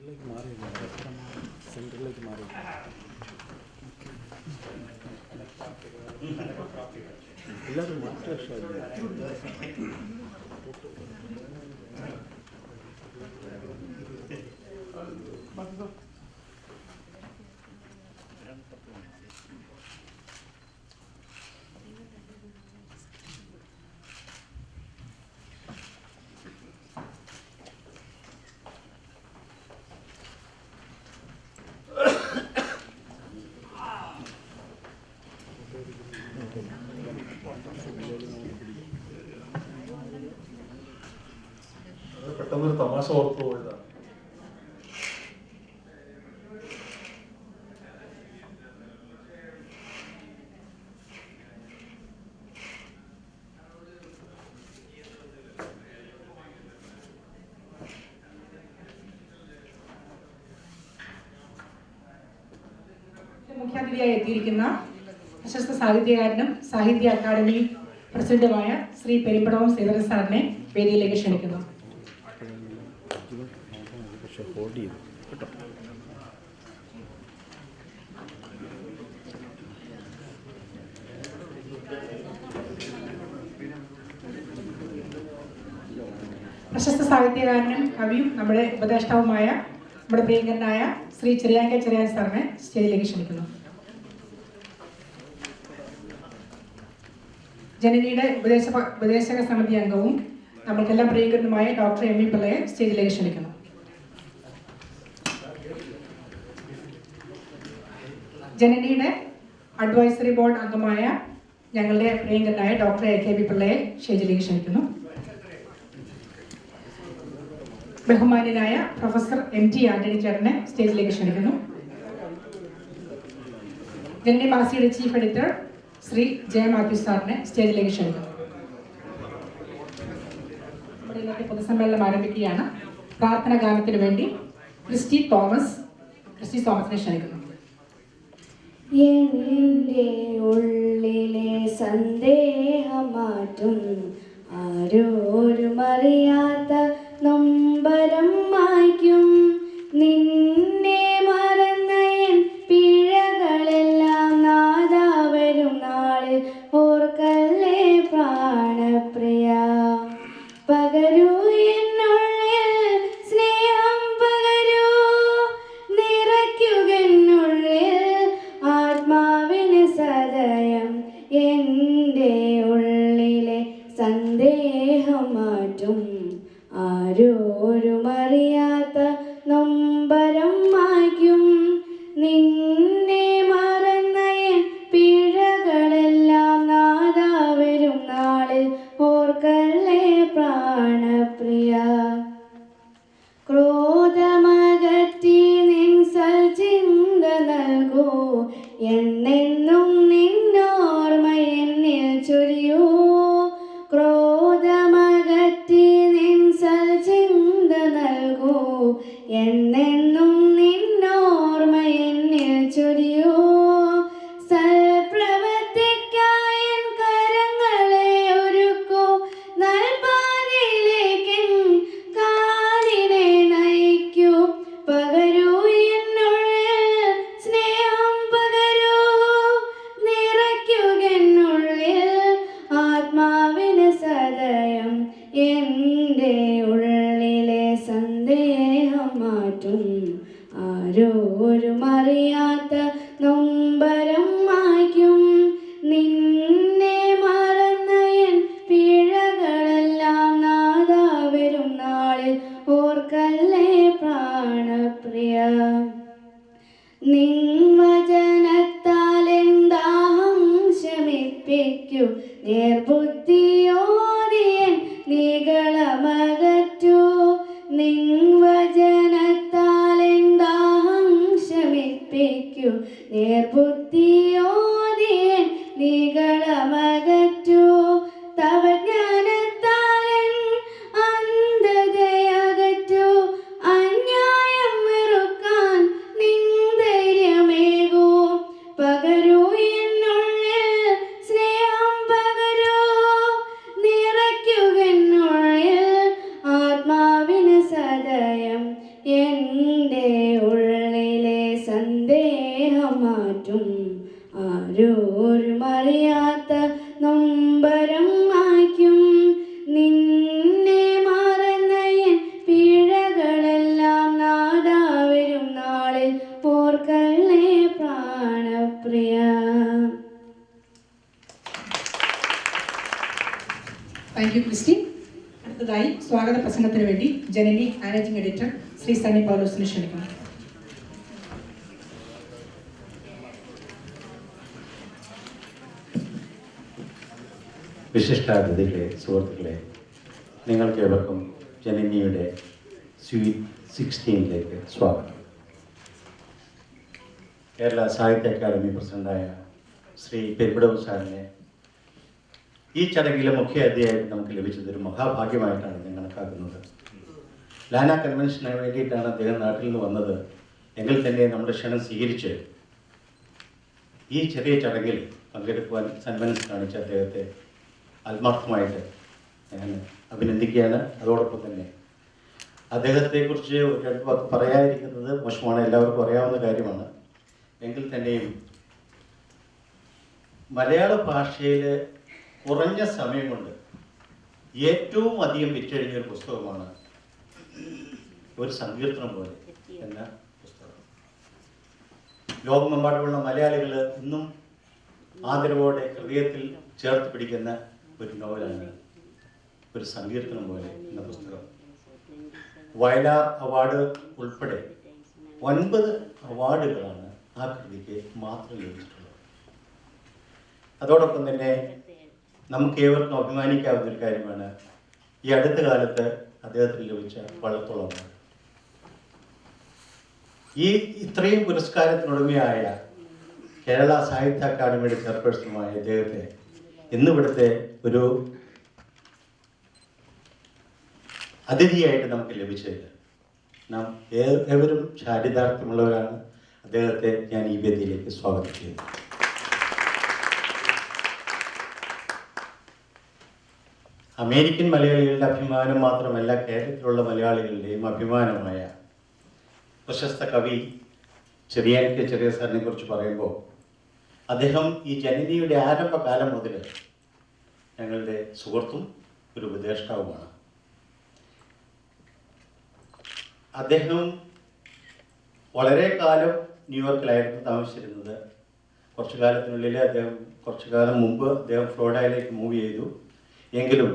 എല്ലാവരും മാറ്റി പെട്ടെന്നൊരു തമാശ ഓർത്തു പോയതാണ്. മുഖ്യാതിഥിയായി എത്തിയിരിക്കുന്ന പ്രശസ്ത സാഹിത്യകാരനും സാഹിത്യ അക്കാദമി പ്രസിഡന്റുമായ ശ്രീ പെരുമ്പടവം ശ്രീധരൻ സാറിനെ വേദിയിലേക്ക് ക്ഷണിക്കുന്നു. പ്രശസ്ത സാഹിത്യകാരനും കവിയും നമ്മുടെ ഉപദേഷ്ടാവുമായ നമ്മുടെ പ്രിയങ്കരനായ ശ്രീ ചെറിയാൻ സാറിനെ സ്റ്റേജിലേക്ക് ക്ഷണിക്കുന്നു. ജനനിയുടെ ഉപദേശക സമിതി അംഗവും നമ്മൾക്കെല്ലാം പ്രിയങ്കരനുമായ ഡോക്ടർ എം വി പിള്ളയെ സ്റ്റേജിലേക്ക് ക്ഷണിക്കുന്നു. ജനനിയുടെ അഡ്വൈസറി ബോർഡ് അംഗമായ ഞങ്ങളുടെ പ്രിയങ്കരനായ ഡോക്ടർ എ കെ വി പിള്ളയെ സ്റ്റേജിലേക്ക് ക്ഷണിക്കുന്നു. ബഹുമാന്യനായ പ്രൊഫസർ എം ടി ആന്റണി ചേട്ടനെ സ്റ്റേജിലേക്ക് ക്ഷണിക്കുന്നു. ജനനി മാസികയുടെ ചീഫ് എഡിറ്റർ ശ്രീ ജയ മാത്യു സാറിനെ സ്റ്റേജിലേക്ക് ക്ഷണിക്കുന്നു. നമ്മുടെ ഇന്നത്തെ പൊതുസമ്മേളനം ആരംഭിക്കുകയാണ്. പ്രാർത്ഥന ഗാനത്തിന് വേണ്ടി ക്രിസ്റ്റി തോമസിനെ ക്ഷണിക്കുന്നു. എൻ്റെ ഉള്ളിലെ സന്ദേഹം മാറ്റും ആരോരും അറിയാത്ത നൊമ്പരം മായ്ക്കും നിന്നെ മറന്ന എൻ പിഴകളെല്ലാം നാദാ വരും നാളിൽ ഓർക്കല്ലേ പ്രാണപ്രിയ പകരൂ എന്നുള്ളിൽ സ്നേഹം പകരൂ നിറയ്ക്കുകെന്നുള്ളിൽ ആത്മാവിന് സദയം എൻ്റെ ഉള്ളിലെ സന്ദേഹം മാറ്റും ആരോരും അറിയാത്ത നൊമ്പരം മായ്ക്കും നിന്നെ മറന്ന എൻ പിഴകളെല്ലാം നാദാ വരും നാളിൽ ഓർക്കല്ലേ പ്രാണപ്രിയ ക്രോധമകറ്റി നിൻ സൽചിന്ത നൽകൂ എന്നെന്നും നിന്നോർമ്മ എന്നിൽ ചൊരിയൂ ക്രോധമകറ്റി നിൻ സൽചിന്ത നൽകൂ എന്നെന്നും നിന്നോർമ്മ എന്നിൽ ചൊരിയൂ സൽപ്രവൃത്തിക്കായി എൻ കരങ്ങളെ ഒരുക്കൂ നൽപാതയിലേക്കെൻ കാലിനെ നയിക്കൂ പകരൂ എന്നുള്ളിൽ സ്നേഹം പകരൂ നിറയ്ക്കുകെന്നുള്ളിൽ ആത്മാവിന് സദയം എൻ്റെ ഉള്ളിലെ സന്ദേഹം മാറ്റും ആരോരും അറിയാത്ത നൊമ്പരം മായ്ക്കും നിന്നെ മറന്ന എൻ പിഴകളെല്ലാം നാദാ വരും നാളിൽ ഓർക്കല്ലേ പ്രാണപ്രിയ നിൻ വചനത്താൽ എൻ ദാഹം ശമിപ്പിക്കൂ നേർബുദ്ധിയോടിയൻ നികളമകറ്റൂ നിൻ വചനത്താൽ എൻ ദാഹം ശമിപ്പിക്കൂ നേർബുദ്ധിയോടിയൻ നികളമകറ്റൂ തവ ജ്ഞാനത്താൽ എൻ അന്ധതയകറ്റൂ അന്യായം വെറുക്കാൻ നിൻ ധൈര്യം എൻ്റെ ഉള്ളിലെ സന്ദേഹം മാറ്റും ആരോരും അറിയാത്ത നൊമ്പരം മായ്ക്കും നിന്നെ മറന്ന എൻ പിഴകളെല്ലാം നാദാ വരും നാളിൽ ഓർക്കല്ലേ പ്രാണപ്രിയ. Thank you Christy. അടുത്തതായി സ്വാഗത പ്രസംഗത്തിന് വേണ്ടി ജനനി മാനേജിംഗ് എഡിറ്റർ ശ്രീ സണ്ണി പൗലോസിനെ ക്ഷണിക്കുന്നു. വിശിഷ്ടാതിഥികളെ, സുഹൃത്തുക്കളെ, നിങ്ങൾക്ക് ഏവർക്കും ജനനിയുടെ സ്വീറ്റ് 16ലേക്ക് സ്വാഗതം. കേരള സാഹിത്യ അക്കാദമി പ്രസിഡന്റായ ശ്രീ പെരുമ്പടവ് സാറിനെ ഈ ചടങ്ങിലെ മുഖ്യ അതിഥിയായിട്ട് നമുക്ക് ലഭിച്ചത് ഒരു മഹാഭാഗ്യമായിട്ടാണ് ഞാൻ കണക്കാക്കുന്നത്. ലാന കൺവെൻഷന് വേണ്ടിയിട്ടാണ് അദ്ദേഹം നാട്ടിൽ നിന്ന് വന്നത് എങ്കിൽ തന്നെ നമ്മുടെ ക്ഷണം സ്വീകരിച്ച് ഈ ചെറിയ ചടങ്ങിൽ പങ്കെടുക്കുവാൻ സന്മനസ് കാണിച്ച അദ്ദേഹത്തെ ആത്മാർത്ഥമായിട്ട് ഞാൻ അഭിനന്ദിക്കുകയാണ്. അതോടൊപ്പം തന്നെ അദ്ദേഹത്തെക്കുറിച്ച് രണ്ട് വാക്ക് പറയാതിരിക്കുന്നത് മോശമാണ്, എല്ലാവർക്കും അറിയാവുന്ന കാര്യമാണ്. എങ്കിൽ തന്നെയും മലയാള ഭാഷയിൽ കുറഞ്ഞ സമയം കൊണ്ട് ഏറ്റവും അധികം വിറ്റഴിഞ്ഞ ഒരു പുസ്തകമാണ് ഒരു സങ്കീർത്തനം പോലെ എന്ന പുസ്തകം. ലോകമെമ്പാടുമുള്ള മലയാളികൾ ഇന്നും ആദരവോടെ ഹൃദയത്തിൽ ചേർത്ത് പിടിക്കുന്ന ഒരു നോവലാണ് ഒരു സങ്കീർത്തനം പോലെ എന്ന പുസ്തകം. വയലാർ അവാർഡ് ഉൾപ്പെടെ 9 അവാർഡുകളാണ് ആ കൃതിക്ക് മാത്രം ലഭിച്ചിട്ടുള്ളത്. അതോടൊപ്പം തന്നെ നമുക്ക് ഏവർക്കും അഭിമാനിക്കാവുന്ന ഒരു കാര്യമാണ് ഈ അടുത്ത കാലത്ത് അദ്ദേഹത്തിന് ലഭിച്ച വള്ളത്തോൾ അവാർഡ്. ഈ ഇത്രയും പുരസ്കാരത്തിനുടമയായ കേരള സാഹിത്യ അക്കാദമിയുടെ ചെയർപേഴ്സണുമായ ഇദ്ദേഹത്തെ ഇന്നിവിടുത്തെ ഒരു അതിഥിയായിട്ട് നമുക്ക് ലഭിച്ചത് നാം ഏവരും ചാരിതാർത്ഥ്യമുള്ളവരാണ്. അദ്ദേഹത്തെ ഞാൻ ഈ വേദിയിലേക്ക് സ്വാഗതം ചെയ്യുന്നു. അമേരിക്കൻ മലയാളികളുടെ അഭിമാനം മാത്രമല്ല, കേരളത്തിലുള്ള മലയാളികളുടെയും അഭിമാനമായ പ്രശസ്ത കവി ചെറിയാൻ കെ ചെറിയ സാറിനെ കുറിച്ച് പറയുമ്പോൾ അദ്ദേഹം ഈ ജനനിയുടെ ആരംഭകാലം മുതൽ ഞങ്ങളുടെ സുഹൃത്തും ഒരു ഉപദേഷ്ടാവുമാണ്. അദ്ദേഹം വളരെ കാലം ന്യൂയോർക്കിലായിരുന്നു താമസിച്ചിരുന്നത്. കുറച്ചു കാലം മുമ്പ് അദ്ദേഹം ഫ്ലോറിഡയിലേക്ക് മൂവ് ചെയ്തു. എങ്കിലും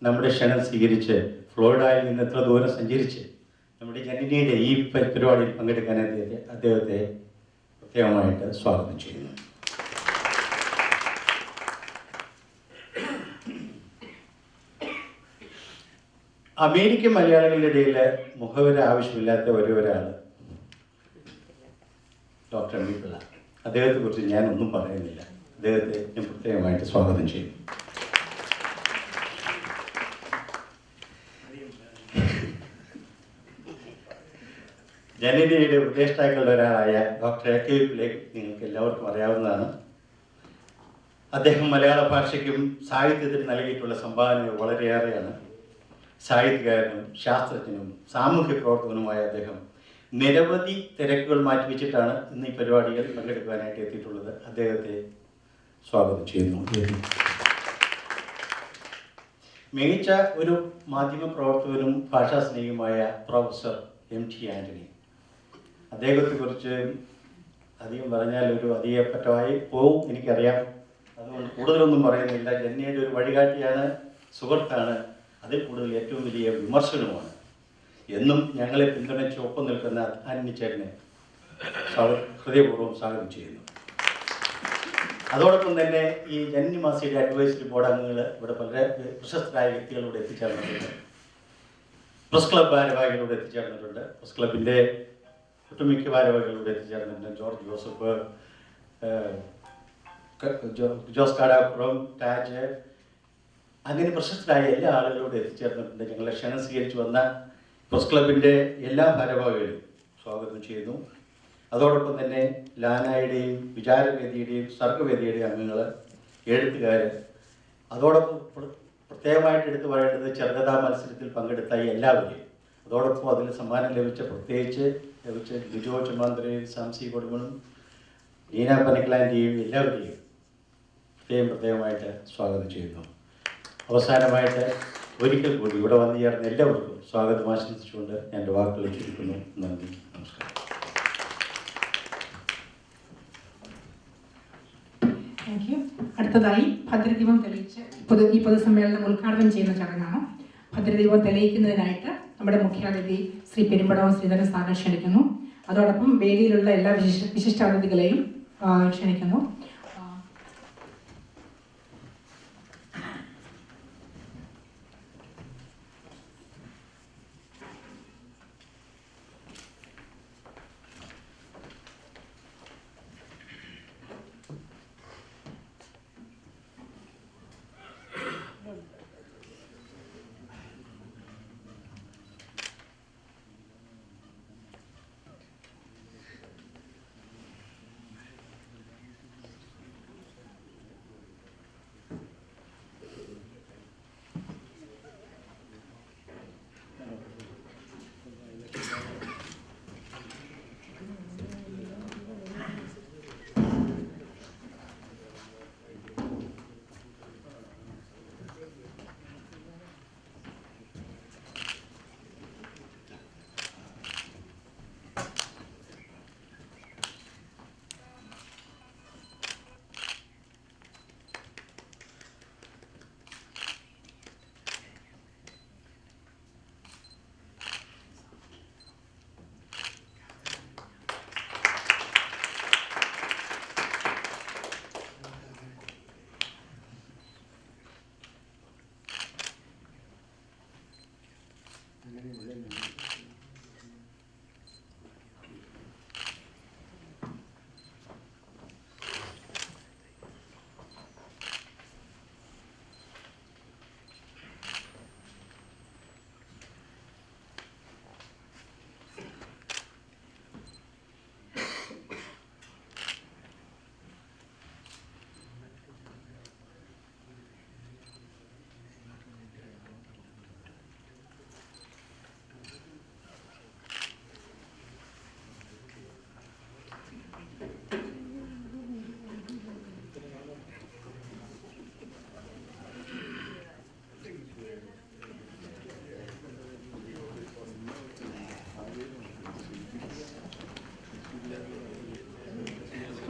നമ്മുടെ ക്ഷണം സ്വീകരിച്ച് ഫ്ലോറിഡയിൽ നിന്ന് എത്ര ദൂരം സഞ്ചരിച്ച് നമ്മുടെ ജനനിയുടെ ഈ പരിപാടിയിൽ പങ്കെടുക്കാൻ അദ്ദേഹത്തെ പ്രത്യേകമായിട്ട് സ്വാഗതം ചെയ്യുന്നു. അമേരിക്കൻ മലയാളികളുടെ ഇടയിൽ മുഖവര ആവശ്യമില്ലാത്ത ഒരാൾ ഡോക്ടർ എം വി പിള്ള. അദ്ദേഹത്തെക്കുറിച്ച് ഞാനൊന്നും പറയുന്നില്ല. അദ്ദേഹത്തെ ഞാൻ പ്രത്യേകമായിട്ട് സ്വാഗതം ചെയ്യും. ജനനിയുടെ ഉപദേഷ്ടാക്കളുടെ ഒരാളായ ഡോക്ടർ എ കെ പിള്ളയെ നിങ്ങൾക്ക് എല്ലാവർക്കും അറിയാവുന്നതാണ്. അദ്ദേഹം മലയാള ഭാഷയ്ക്കും സാഹിത്യത്തിന് നൽകിയിട്ടുള്ള സംഭാവനകൾ വളരെയേറെയാണ്. സാഹിത്യകാരനും ശാസ്ത്രജ്ഞനും സാമൂഹ്യ പ്രവർത്തകനുമായ അദ്ദേഹം നിരവധി തിരക്കുകൾ മാറ്റിവെച്ചിട്ടാണ് ഇന്ന് ഈ പരിപാടികളിൽ പങ്കെടുക്കാനായിട്ട് എത്തിയിട്ടുള്ളത്. അദ്ദേഹത്തെ സ്വാഗതം ചെയ്യുന്നു. മികച്ച ഒരു മാധ്യമ പ്രവർത്തകനും ഭാഷാസ്നേഹിയുമായ പ്രൊഫസർ എം ടി ആൻ്റണി. അദ്ദേഹത്തെക്കുറിച്ച് അധികം പറഞ്ഞാൽ ഒരു അധികപ്പറ്റമായി പോവും എനിക്കറിയാം. അതുകൊണ്ട് കൂടുതലൊന്നും പറയുന്നില്ല. ജനനിയുടെ ഒരു വഴികാട്ടിയാണ്, സുഹൃത്താണ്, അതിൽ കൂടുതൽ ഏറ്റവും വലിയ വിമർശനവുമാണ്. എന്നും ഞങ്ങളെ പിന്തുണച്ച് ഒപ്പം നിൽക്കുന്ന ആന്റണി ചേട്ടനെ ഹൃദയപൂർവ്വം സ്വാഗതം ചെയ്യുന്നു. അതോടൊപ്പം തന്നെ ഈ ജനനി മാസികയുടെ അഡ്വൈസറി ബോർഡ് അംഗങ്ങൾ ഇവിടെ വളരെ പ്രശസ്തരായ വ്യക്തികളിലൂടെ എത്തിച്ചേർന്നിട്ടുണ്ട്. പ്രസ് ക്ലബ് ഭാരവാഹികളോട് എത്തിച്ചേർന്നിട്ടുണ്ട്. പ്രസ് ക്ലബിൻ്റെ ഒട്ടുമിക്ക ഭാരവാഹികളോട് എത്തിച്ചേർന്നിട്ടുണ്ട്. ജോർജ് ജോസഫ്, ജോസ് കാടാപ്പുറം, ടാജ്, അങ്ങനെ പ്രശസ്തരായ എല്ലാ ആളുകളോട് എത്തിച്ചേർന്നിട്ടുണ്ട്. ഞങ്ങളെ ക്ഷണം സ്വീകരിച്ചു വന്ന പ്രസ് ക്ലബിൻ്റെ എല്ലാ ഭാരവാഹികളും സ്വാഗതം ചെയ്യുന്നു. അതോടൊപ്പം തന്നെ ലാനായുടെയും വിചാരവേദിയുടെയും സർഗവേദിയുടെയും അംഗങ്ങൾ, എഴുത്തുകാർ, അതോടൊപ്പം പ്രത്യേകമായിട്ട് എടുത്തു പറയേണ്ടത് ചെറുകഥാ മത്സരത്തിൽ പങ്കെടുത്ത എല്ലാവരെയും, അതോടൊപ്പം അതിൽ സമ്മാനം പ്രത്യേകിച്ച് ലഭിച്ച ലിജോ ചുമാന്ത്രയും സാംസി കൊടുമണും നീന പനിക്ലാൻ്റെയും എല്ലാവരെയും പ്രത്യേകമായിട്ട് സ്വാഗതം ചെയ്യുന്നു. അവസാനമായിട്ട് ഒരിക്കൽ കൂടി ഇവിടെ വന്നു ചേർന്ന എല്ലാവർക്കും സ്വാഗതം ആശംസിച്ചുകൊണ്ട് ഞാൻ എൻ്റെ വാക്കുകൾ ചുരുക്കുന്നു. നന്ദി, നമസ്കാരം. Thank you. അടുത്തതായി ഭദ്രദീപം തെളിയിച്ച് ഈ പൊതുസമ്മേളനം ഉദ്ഘാടനം ചെയ്യുന്ന ചടങ്ങാണ്. ഭദ്രദീപം തെളിയിക്കുന്നതിനായിട്ട് നമ്മുടെ മുഖ്യാതിഥി ശ്രീ പെരുമ്പടവം ശ്രീധരൻ സാറിനെ ക്ഷണിക്കുന്നു. അതോടൊപ്പം വേദിയിലുള്ള എല്ലാ വിശിഷ്ടാതിഥികളെയും ക്ഷണിക്കുന്നു.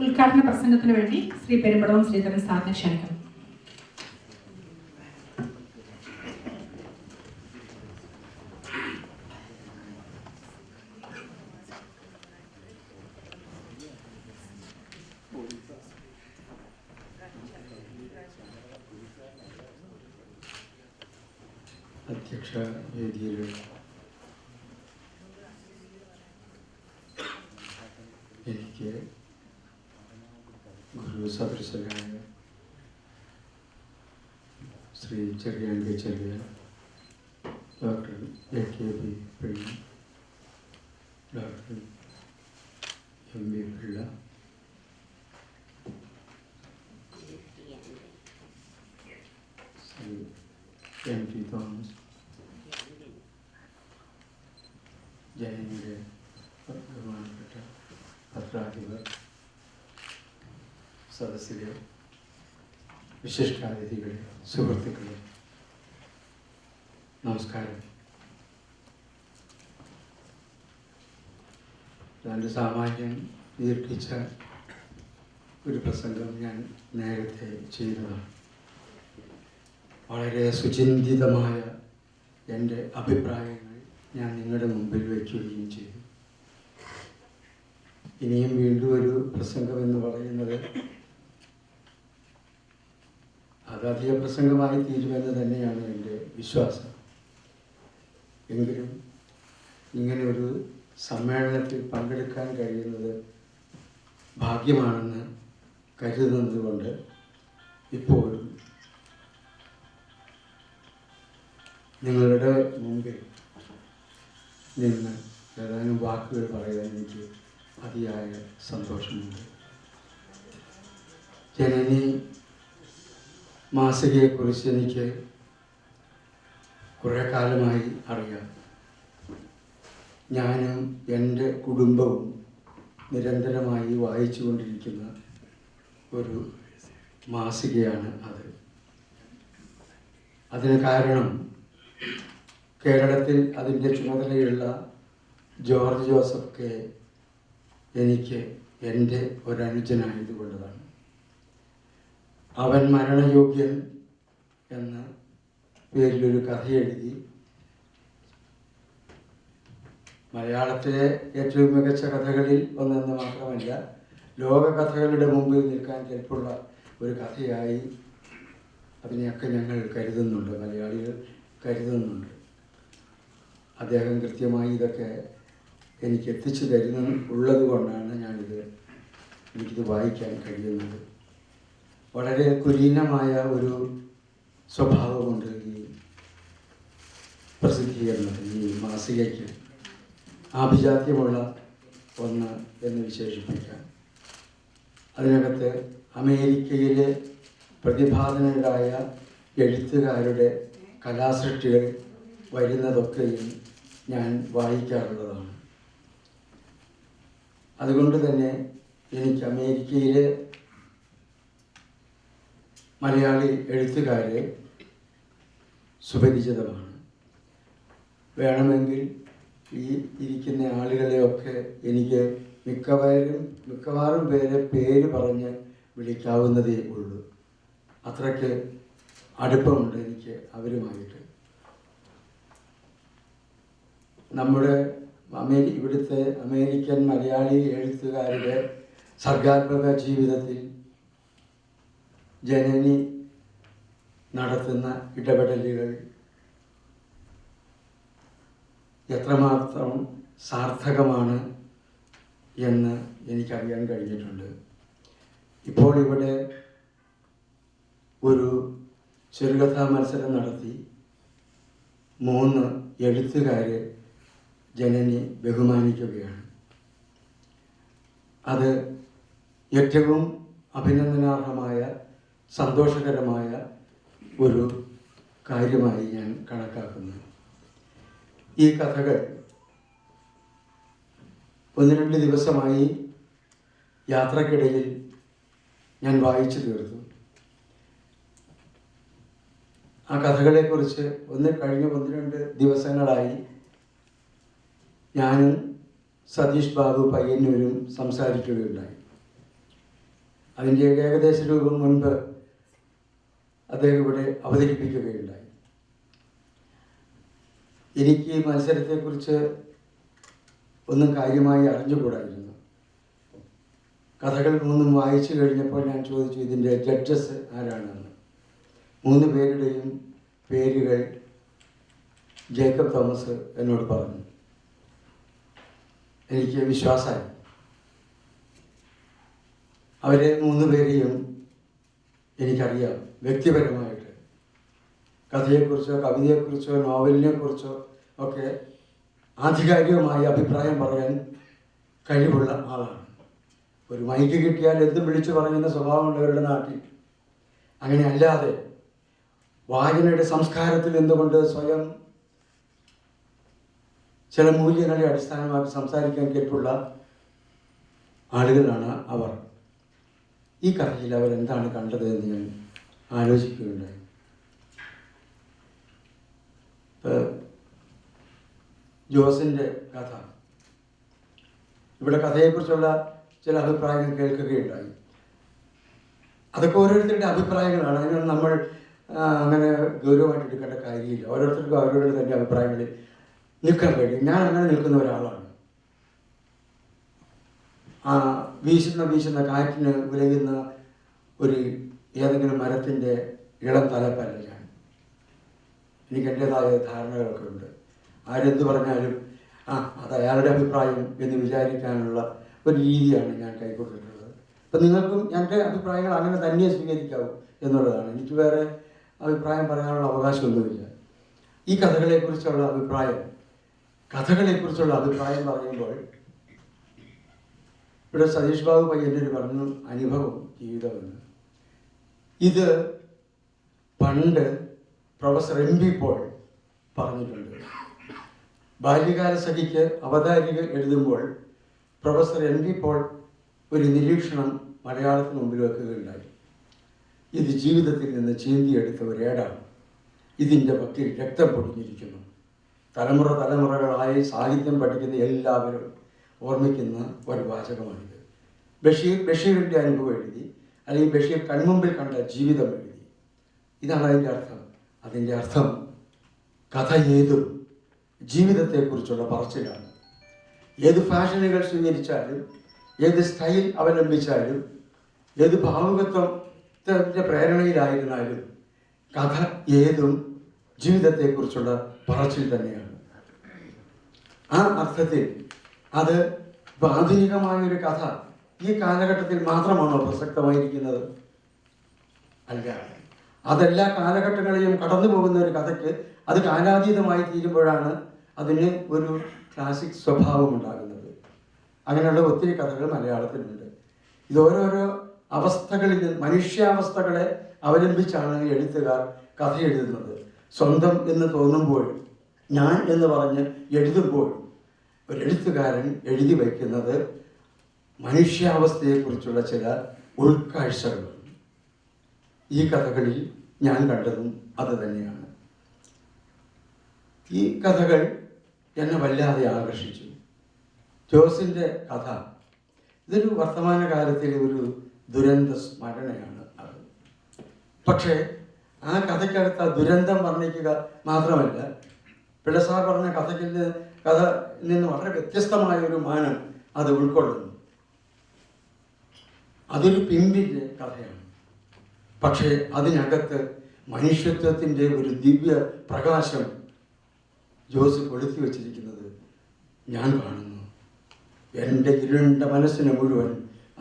ഉദ്ഘാടന പ്രസംഗത്തിന് വേണ്ടി ശ്രീ പെരുമ്പടവം ശ്രീധരൻ സാറിനെ ക്ഷണിക്കുന്നു. അധ്യക്ഷ വേദിയിൽ എനിക്ക് ഗുരു സദൃശനായ ശ്രീ ചെറിയാങ്കി ചെറിയ doctor A.K.P. Pillai, doctor M.B. Pillai, Shri M.T. Thomas, ജയന്റെ ബഹുമാനപ്പെട്ട പത്രാധിപർ, സദസ്സിലെ വിശിഷ്ടാതിഥികളെ, സുഹൃത്തുക്കളെ, നമസ്കാരം. എൻ്റെ സാമാന്യം ദീർഘിച്ച ഒരു പ്രസംഗം ഞാൻ നേരത്തെ ചെയ്തതാണ്. വളരെ സുചിന്തിതമായ എൻ്റെ അഭിപ്രായങ്ങൾ ഞാൻ നിങ്ങളുടെ മുമ്പിൽ വയ്ക്കുകയും ചെയ്തു. ഇനിയും വീണ്ടും ഒരു പ്രസംഗം എന്ന് പറയുന്നത് അതധിക പ്രസംഗമായി തീരുമെന്ന് തന്നെയാണ് എൻ്റെ വിശ്വാസം. എങ്കിലും ഇങ്ങനെ ഒരു സമ്മേളനത്തിൽ പങ്കെടുക്കാൻ കഴിയുന്നത് ഭാഗ്യമാണെന്ന് കരുതുന്നത് കൊണ്ട് ഇപ്പോഴും നിങ്ങളുടെ മുമ്പിൽ നിന്ന് ഏതാനും വാക്കുകൾ പറയാൻ എനിക്ക് അതിയായ സന്തോഷമുണ്ട്. ജനനി മാസികയെക്കുറിച്ച് എനിക്ക് കുറേ കാലമായി അറിയാം. ഞാനും എൻ്റെ കുടുംബവും നിരന്തരമായി വായിച്ചു കൊണ്ടിരിക്കുന്ന ഒരു മാസികയാണ് അത്. അതിന് കാരണം കേരളത്തിൽ അതിൻ്റെ ചുമതലയുള്ള ജോർജ് ജോസഫ് കെ എനിക്ക് എൻ്റെ ഒരനുജനായതുകൊണ്ടതാണ്. അവൻ മരണയോഗ്യൻ എന്ന പേരിലൊരു കഥ എഴുതി മലയാളത്തിലെ ഏറ്റവും മികച്ച കഥകളിൽ ഒന്നെന്ന് മാത്രമല്ല, ലോക കഥകളുടെ മുമ്പിൽ നിൽക്കാൻ കെൽപ്പുള്ള ഒരു കഥയായി അതിനെയൊക്കെ ഞങ്ങൾ കരുതുന്നുണ്ട്, മലയാളികൾ കരുതുന്നുണ്ട്. അദ്ദേഹം കൃത്യമായി ഇതൊക്കെ എനിക്ക് എത്തിച്ചു ഉള്ളത് കൊണ്ടാണ് എനിക്കിത് വായിക്കാൻ കഴിയുന്നത്. വളരെ കുലീനമായ ഒരു സ്വഭാവമുണ്ട് ഈ പ്രസിദ്ധീകരണത്തിന്, ഈ മാസികയ്ക്ക്. ആഭിജാത്യമുള്ള ഒന്ന് എന്ന് വിശേഷിപ്പിക്കാം. അതിനകത്ത് അമേരിക്കയിലെ പ്രതിഭാധനരായ എഴുത്തുകാരുടെ കലാസൃഷ്ടികൾ വരുന്നതൊക്കെയും ഞാൻ വായിക്കാറുള്ളതാണ്. അതുകൊണ്ട് തന്നെ എനിക്ക് അമേരിക്കയിലെ മലയാളി എഴുത്തുകാരെ സുപരിചിതമാണ്. വേണമെങ്കിൽ ഈ ഇരിക്കുന്ന ആളുകളെയൊക്കെ എനിക്ക് മിക്കവാറും പേര് പറഞ്ഞ് വിളിക്കാവുന്നതേ ഉള്ളൂ. അത്രയ്ക്ക് അടുപ്പമുണ്ട് എനിക്ക് അവരുമായിട്ട്. നമ്മുടെ ഇവിടുത്തെ അമേരിക്കൻ മലയാളി എഴുത്തുകാരുടെ സർഗാത്മക ജീവിതത്തിൽ ജനനി നടത്തുന്ന ഇടപെടലുകൾ എത്രമാത്രം സാർത്ഥകമാണ് എന്ന് എനിക്കറിയാൻ കഴിഞ്ഞിട്ടുണ്ട്. ഇപ്പോൾ ഇവിടെ ഒരു ചെറുകഥാ മത്സരം നടത്തി 3 എഴുത്തുകാരെ ജനനി ബഹുമാനിക്കുകയാണ്. അത് ഏറ്റവും അഭിനന്ദനാർഹമായ സന്തോഷകരമായ ഒരു കാര്യമായി ഞാൻ കണക്കാക്കുന്നു. ഈ കഥകൾ 1-2 ദിവസമായി യാത്രക്കിടയിൽ ഞാൻ വായിച്ചു തീർത്തു. ആ കഥകളെക്കുറിച്ച് കഴിഞ്ഞ 1-2 ദിവസങ്ങളായി ഞാനും സതീഷ് ബാബു പയ്യന്നൂരും സംസാരിക്കുകയുണ്ടായി. അതിൻ്റെ ഏകദേശ രൂപം മുൻപ് അദ്ദേഹം ഇവിടെ അവതരിപ്പിക്കുകയുണ്ടായി. എനിക്ക് ഈ മത്സരത്തെക്കുറിച്ച് ഒന്നും കാര്യമായി അറിഞ്ഞുകൂടായിരുന്നു. കഥകൾ 3 വായിച്ചു കഴിഞ്ഞപ്പോൾ ഞാൻ ചോദിച്ചു, ഇതിൻ്റെ ജഡ്ജസ് ആരാണെന്ന്. 3 പേരുടെയും പേരുകൾ ജേക്കബ് തോമസ് എന്നോട് പറഞ്ഞു. എനിക്ക് വിശ്വാസമായി. അവരെ 3 പേരെയും എനിക്കറിയാം വ്യക്തിപരമായിട്ട്. കഥയെക്കുറിച്ചോ കവിതയെക്കുറിച്ചോ നോവലിനെക്കുറിച്ചോ ഒക്കെ ആധികാരികമായ അഭിപ്രായം പറയാൻ കഴിവുള്ള ആളാണ്. ഒരു മൈക്ക് കിട്ടിയാൽ എന്തും വിളിച്ചു പറയുന്ന സ്വഭാവമുള്ളവരുടെ നാട്ടിൽ അങ്ങനെ അല്ലാതെ വായനയുടെ സംസ്കാരത്തിൽ എന്തുകൊണ്ട് സ്വയം ചില മൂല്യങ്ങളെ അടിസ്ഥാനമാക്കി സംസാരിക്കാൻ കേട്ടുള്ള ആളുകളാണ് അവർ. ഈ കഥയിൽ അവരെന്താണ് കണ്ടത് എന്ന് ഞാൻ ആലോചിക്കുകയുണ്ടായി. ജോസിൻ്റെ കഥ, ഇവിടെ കഥയെക്കുറിച്ചുള്ള ചില അഭിപ്രായങ്ങൾ കേൾക്കുകയുണ്ടായി. അതൊക്കെ ഓരോരുത്തരുടെ അഭിപ്രായങ്ങളാണ്. അതിനൊന്നും നമ്മൾ അങ്ങനെ ഗൗരവമായിട്ട് എടുക്കേണ്ട കാര്യമില്ല. ഓരോരുത്തർക്കും അവരുടെ തന്നെ അഭിപ്രായങ്ങളിൽ നിൽക്കാൻ കഴിയും. ഞാൻ അങ്ങനെ നിൽക്കുന്ന ഒരാളാണ്. വീശുന്ന കാറ്റിന് ഉലയുന്ന ഏതെങ്കിലും മരത്തിൻ്റെ ഇളം തലപ്പല്ല ഞാൻ. എനിക്ക് എൻ്റേതായ ധാരണകളൊക്കെ ഉണ്ട്. ആരെന്ത് പറഞ്ഞാലും അത് അയാളുടെ അഭിപ്രായം എന്ന് വിചാരിക്കാനുള്ള ഒരു രീതിയാണ് ഞാൻ കൈക്കൊണ്ടിട്ടുള്ളത്. അപ്പം നിങ്ങൾക്കും എൻ്റെ അഭിപ്രായങ്ങൾ അങ്ങനെ തന്നെ സ്വീകരിക്കാവൂ എന്നുള്ളതാണ്. എനിക്ക് വേറെ അഭിപ്രായം പറയാനുള്ള അവകാശമൊന്നുമില്ല. ഈ കഥകളെക്കുറിച്ചുള്ള അഭിപ്രായം പറയുമ്പോൾ ഇവിടെ സതീഷ് ബാബു പയ്യന്നൂർ പറഞ്ഞു അനുഭവം ജീവിതമെന്ന്. ഇത് പണ്ട് പ്രൊഫസർ MP പോൾ പറഞ്ഞിട്ടുണ്ട്. ബാല്യകാല സഖിക്ക് അവതാരിക എഴുതുമ്പോൾ പ്രൊഫസർ എൻ വി പോൾ ഒരു നിരീക്ഷണം മലയാളത്തിന് മുമ്പിൽ വെക്കുകയുണ്ടായി. ഇത് ജീവിതത്തിൽ നിന്ന് ചീന്തിയെടുത്ത ഒരേടാണ്. ഇതിൻ്റെ വക്കിൽ രക്തം പൊടിഞ്ഞിരിക്കുന്നു. തലമുറകളായി സാഹിത്യം പഠിക്കുന്ന എല്ലാവരും ഓർമ്മിക്കുന്ന ഒരു വാചകമാണിത്. ബഷീറിൻ്റെ അനുഭവം എഴുതി, അല്ലെങ്കിൽ ബഷീർ കൺമുമ്പിൽ കണ്ട ജീവിതം എഴുതി. ഇതാണ് അതിൻ്റെ അർത്ഥം. അതിൻ്റെ അർത്ഥം കഥ ഏതും ജീവിതത്തെക്കുറിച്ചുള്ള പറച്ചിലാണ്. ഏത് ഫാഷനുകൾ സ്വീകരിച്ചാലും, ഏത് സ്റ്റൈൽ അവലംബിച്ചാലും, ഏത് ഭാവുകത്വത്തിൻ്റെ പ്രേരണയിലായിരുന്നാലും കഥ ഏതും ജീവിതത്തെക്കുറിച്ചുള്ള പറച്ചിൽ തന്നെയാണ്. ആ അർത്ഥത്തിൽ അത് ആധുനികമായൊരു കഥ ഈ കാലഘട്ടത്തിൽ മാത്രമാണോ പ്രസക്തമായിരിക്കുന്നത്? അല്ല. അതെല്ലാ കാലഘട്ടങ്ങളെയും കടന്നു പോകുന്ന ഒരു കഥയ്ക്ക് അത് കാലാതീതമായി തീരുമ്പോഴാണ് അതിന് ഒരു ക്ലാസിക് സ്വഭാവം ഉണ്ടാകുന്നത്. അങ്ങനെയുള്ള ഒത്തിരി കഥകൾ മലയാളത്തിലുണ്ട്. ഇത് ഓരോരോ അവസ്ഥകളിൽ മനുഷ്യാവസ്ഥകളെ അവലംബിച്ചാണ് എഴുത്തുകാർ കഥ എഴുതുന്നത്. സ്വന്തം എന്ന് തോന്നുമ്പോൾ, ഞാൻ എന്ന് പറഞ്ഞ് എഴുതുമ്പോൾ ഒരു എഴുത്തുകാരൻ എഴുതി വയ്ക്കുന്നത് മനുഷ്യാവസ്ഥയെക്കുറിച്ചുള്ള ചില ഉൾക്കാഴ്ചകളുണ്ട്. ഈ കഥകളിൽ ഞാൻ കണ്ടതും അത് തന്നെയാണ്. ഈ കഥകൾ എന്നെ വല്ലാതെ ആകർഷിച്ചു. ജോസിൻ്റെ കഥ ഇതൊരു വർത്തമാനകാലത്തിലെ ഒരു ദുരന്ത സ്മരണയാണ് അത്. പക്ഷേ ആ കഥയ്ക്കകത്ത് ആ ദുരന്തം വർണ്ണിക്കുക മാത്രമല്ല, പിള്ളസാർ പറഞ്ഞ കഥയിൽ നിന്ന് വളരെ വ്യത്യസ്തമായ ഒരു മാനം അത് ഉൾക്കൊള്ളുന്നു. അതൊരു പിമ്പിൻ്റെ കഥയാണ്. പക്ഷേ അതിനകത്ത് മനുഷ്യത്വത്തിൻ്റെ ഒരു ദിവ്യ പ്രകാശം ജോസ് കൊളുത്തി വച്ചിരിക്കുന്നത് ഞാൻ കാണുന്നു. എൻ്റെ ഇരുണ്ട മനസ്സിനെ മുഴുവൻ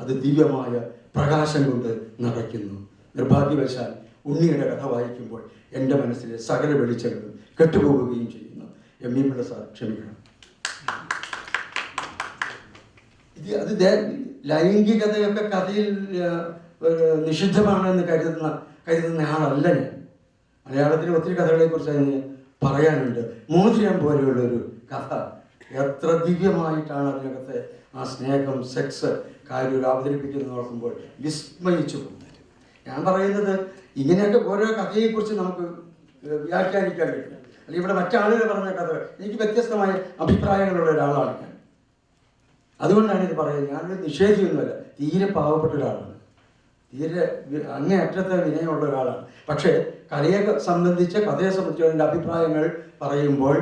അത് ദിവ്യമായ പ്രകാശം കൊണ്ട് നിറയ്ക്കുന്നു. നിർഭാഗ്യവശാൽ ഉണ്ണിയുടെ കഥ വായിക്കുമ്പോൾ എൻ്റെ മനസ്സിലെ സകല വെളിച്ചങ്ങളും കെട്ടുപോവുകയും ചെയ്യുന്നു. എം ഇ പിള്ളസാർ ക്ഷമിക്കണം. അത് ലൈംഗികതയൊക്കെ കഥയിൽ നിഷിദ്ധമാണെന്ന് കരുതുന്ന ആളല്ല ഞാൻ. മലയാളത്തിലെ ഒത്തിരി കഥകളെക്കുറിച്ച് അതിന് പറയാനുണ്ട്. മോതിരം പോലെയുള്ളൊരു കഥ എത്ര ദിവ്യമായിട്ടാണ് അതിനകത്തെ ആ സ്നേഹം, സെക്സ് കാര്യങ്ങൾ അവതരിപ്പിക്കുന്നത് ഓർക്കുമ്പോൾ വിസ്മയിച്ചു പോകുന്നത്. ഞാൻ പറയുന്നത് ഇങ്ങനെയൊക്കെ ഓരോ കഥയെക്കുറിച്ച് നമുക്ക് വ്യാഖ്യാനിക്കാൻ കഴിയില്ല. അല്ലെങ്കിൽ ഇവിടെ മറ്റാളുകൾ പറഞ്ഞ കഥ എനിക്ക് വ്യത്യസ്തമായ അഭിപ്രായങ്ങളുള്ള ഒരാളാണ് ഞാൻ. അതുകൊണ്ടാണ് ഇത് പറയുന്നത്. ഞാനൊരു നിഷേധിയൊന്നുമല്ല, തീരെ പാവപ്പെട്ട ഒരാളാണ്, തീരെ അങ്ങേയറ്റത്തെ വിനയമുള്ള ഒരാളാണ്. പക്ഷേ കലയെ സംബന്ധിച്ച്, കഥയെ സംബന്ധിച്ച് എൻ്റെ അഭിപ്രായങ്ങൾ പറയുമ്പോൾ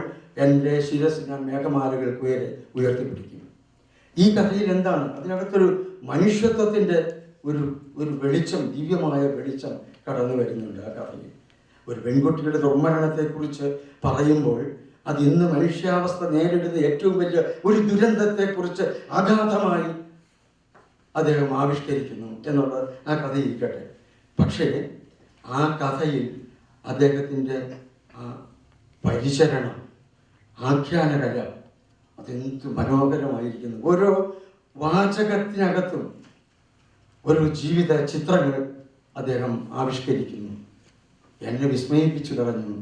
എൻ്റെ ശിരസ് ഞാൻ മേഘമാലകൾക്ക് ഉയർത്തിപ്പിടിക്കും. ഈ കഥയിൽ എന്താണ്? അതിനകത്തൊരു മനുഷ്യത്വത്തിൻ്റെ ഒരു വെളിച്ചം, ദിവ്യമായ വെളിച്ചം കടന്നു വരുന്നുണ്ട് ആ കഥയിൽ. ഒരു പെൺകുട്ടിയുടെ ദുർമരണത്തെക്കുറിച്ച് പറയുമ്പോൾ അത് ഇന്ന് മനുഷ്യാവസ്ഥ നേരിടുന്ന ഏറ്റവും വലിയ ഒരു ദുരന്തത്തെക്കുറിച്ച് അഗാധമായി അദ്ദേഹം ആവിഷ്കരിക്കുന്നു എന്നുള്ളത് ആ കഥയിരിക്കട്ടെ. പക്ഷേ ആ കഥയിൽ അദ്ദേഹത്തിൻ്റെ ആ പരിചരണം, ആഖ്യാനകല അതെന്ത് മനോഹരമായിരിക്കുന്നു. ഓരോ വാചകത്തിനകത്തും ഒരു ജീവിത ചിത്രങ്ങൾ അദ്ദേഹം ആവിഷ്കരിക്കുന്നു. എന്നെ വിസ്മയിപ്പിച്ചു കളഞ്ഞു.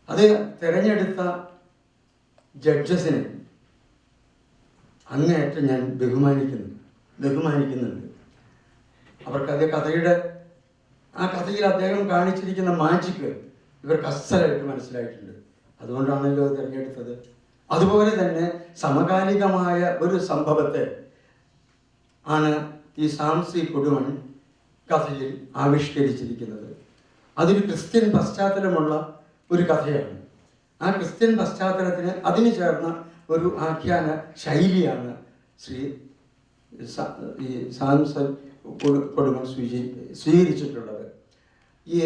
അത് തിരഞ്ഞെടുത്ത ജഡ്ജസിനെ അങ്ങേയറ്റം ഞാൻ ബഹുമാനിക്കുന്നുണ്ട്. അവർക്ക് അതേ ആ കഥയിൽ അദ്ദേഹം കാണിച്ചിരിക്കുന്ന മാജിക്ക് ഇവർക്ക് അസ്സലായിട്ട് മനസ്സിലായിട്ടുണ്ട്. അതുകൊണ്ടാണല്ലോ തിരഞ്ഞെടുത്തത്. അതുപോലെ തന്നെ സമകാലികമായ ഒരു സംഭവത്തെ ആണ് ഈ സാംസി കൊടുമൺ കഥയിൽ ആവിഷ്കരിച്ചിരിക്കുന്നത്. അതൊരു ക്രിസ്ത്യൻ പശ്ചാത്തലമുള്ള ഒരു കഥയാണ്. ആ ക്രിസ്ത്യൻ പശ്ചാത്തലത്തിന് അതിന് ചേർന്ന ഒരു ആഖ്യാന ശൈലിയാണ് ഈ സാംസൺ കൊടുമൺ സ്വീകരിച്ചിട്ടുള്ളത്. ഈ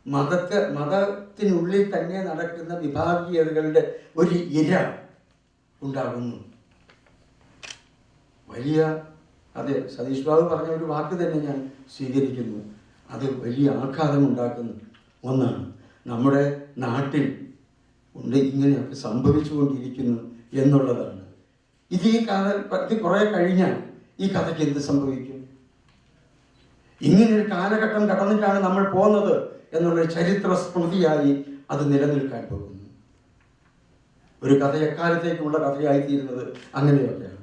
മതത്തിനുള്ളിൽ തന്നെ നടക്കുന്ന വിഭാഗീയതകളുടെ ഒരു ഇര ഉണ്ടാകുന്നു. വലിയ അതെ, സതീഷ് ബാബു പറഞ്ഞ ഒരു വാക്ക് തന്നെ ഞാൻ സ്വീകരിക്കുന്നു. അത് വലിയ ആഘാതമുണ്ടാക്കുന്ന ഒന്നാണ്. നമ്മുടെ നാട്ടിൽ ഇങ്ങനെയൊക്കെ സംഭവിച്ചുകൊണ്ടിരിക്കുന്നു എന്നുള്ളതാണ്. ഇത് കുറേ കഴിഞ്ഞാൽ ഈ കഥയ്ക്ക് എന്ത് സംഭവിക്കും? ഇങ്ങനൊരു കാലഘട്ടം കടന്നിട്ടാണ് നമ്മൾ പോകുന്നത് എന്നുള്ള ചരിത്ര സ്മൃതിയായി അത് നിലനിൽക്കാൻ പോകുന്നു. ഒരു കഥ എക്കാലത്തേക്കുമുള്ള കഥയായിത്തീരുന്നത് അങ്ങനെയൊക്കെയാണ്.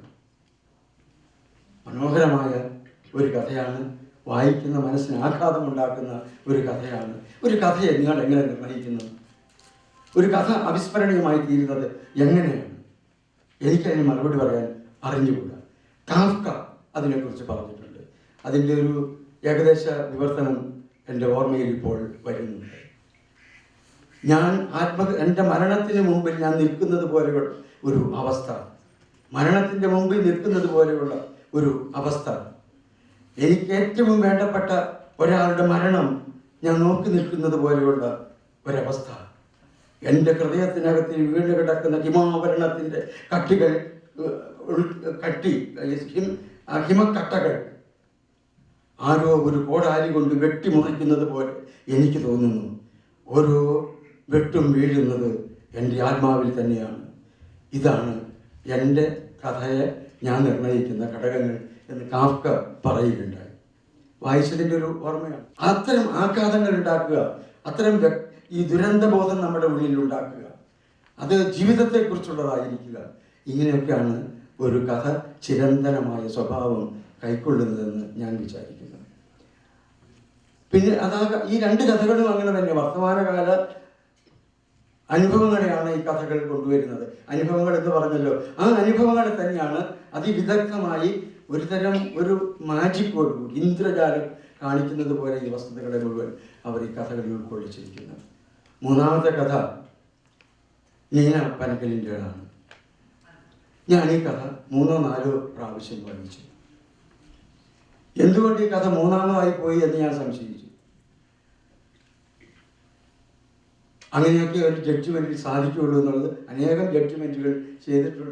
മനോഹരമായ ഒരു കഥയാണ്, വായിക്കുന്ന മനസ്സിന് ആഘാതമുണ്ടാക്കുന്ന ഒരു കഥയാണ്. ഒരു കഥയെ നിങ്ങൾ എങ്ങനെ നിർണ്ണയിക്കുന്നു? ഒരു കഥ അവിസ്മരണീയമായി തീരുന്നത് എങ്ങനെയാണ്? എനിക്കതിന് മറുപടി പറയാൻ അറിഞ്ഞുകൂടാ. കാഫ്ക അതിനെക്കുറിച്ച് പറഞ്ഞിട്ടുണ്ട്. അതിൻ്റെ ഒരു ഏകദേശ വിവർത്തനം എൻ്റെ ഓർമ്മയിൽ ഇപ്പോൾ വരുന്നുണ്ട്. എൻ്റെ മരണത്തിന് മുമ്പിൽ ഞാൻ നിൽക്കുന്നത് പോലെയുള്ള ഒരു അവസ്ഥ, മരണത്തിൻ്റെ മുമ്പിൽ നിൽക്കുന്നത് പോലെയുള്ള ഒരു അവസ്ഥ, എനിക്ക് ഏറ്റവും വേണ്ടപ്പെട്ട ഒരാളുടെ മരണം ഞാൻ നോക്കി നിൽക്കുന്നത് പോലെയുള്ള ഒരവസ്ഥ, എൻ്റെ ഹൃദയത്തിനകത്ത് വീണ് കിടക്കുന്ന ഹിമാവരണത്തിൻ്റെ ഹിമക്കട്ടകൾ ആരോ ഒരു കോടാലി കൊണ്ട് വെട്ടിമുറിക്കുന്നത് പോലെ എനിക്ക് തോന്നുന്നു. ഓരോ വെട്ടും വീഴുന്നത് എൻ്റെ ആത്മാവിൽ തന്നെയാണ്. ഇതാണ് എൻ്റെ കഥയെ ഞാൻ നിർണ്ണയിക്കുന്ന ഘടകങ്ങൾ എന്ന് കാഫ്ക പറയുകയുണ്ടായി. വായിച്ചതിൻ്റെ ഒരു ഓർമ്മയാണ്. അത്തരം ആഘാതങ്ങൾ ഉണ്ടാക്കുക, അത്തരം ഈ ദുരന്തബോധം നമ്മുടെ ഉള്ളിൽ ഉണ്ടാക്കുക, അത് ജീവിതത്തെക്കുറിച്ചുള്ളതായിരിക്കുക, ഇങ്ങനെയൊക്കെയാണ് ഒരു കഥ ചിരന്തനമായ സ്വഭാവം കൈക്കൊള്ളുന്നതെന്ന് ഞാൻ വിചാരിക്കുന്നു. പിന്നെ ഈ രണ്ട് കഥകളും അങ്ങനെ തന്നെ വർത്തമാനകാല അനുഭവങ്ങളെയാണ് ഈ കഥകൾ കൊണ്ടുവരുന്നത്. അനുഭവങ്ങൾ എന്ന് പറഞ്ഞല്ലോ, ആ അനുഭവങ്ങളെ തന്നെയാണ് അതിവിദഗ്ധമായി ഒരു മാജിക്കോടുകൂടി ഇന്ദ്രജാലം കാണിക്കുന്നത് പോലെ ഈ വസ്തുതകളെ മുഴുവൻ അവർ ഈ കഥകളിൽ ഉൾക്കൊള്ളിച്ചിരിക്കുന്നു. മൂന്നാമത്തെ കഥ നീന പനക്കലിൻ്റെതാണ്. ഞാൻ ഈ കഥ 3-4 പ്രാവശ്യം വായിച്ചു. എന്തുകൊണ്ട് ഈ കഥ മൂന്നാമതായി പോയി എന്ന് ഞാൻ സംശയിച്ചു. അങ്ങനെയൊക്കെ ഒരു ജഡ്ജ്മെൻറ്റിൽ സാധിക്കുകയുള്ളൂ എന്നുള്ളത് അനേകം ജഡ്ജ്മെൻറ്റുകൾ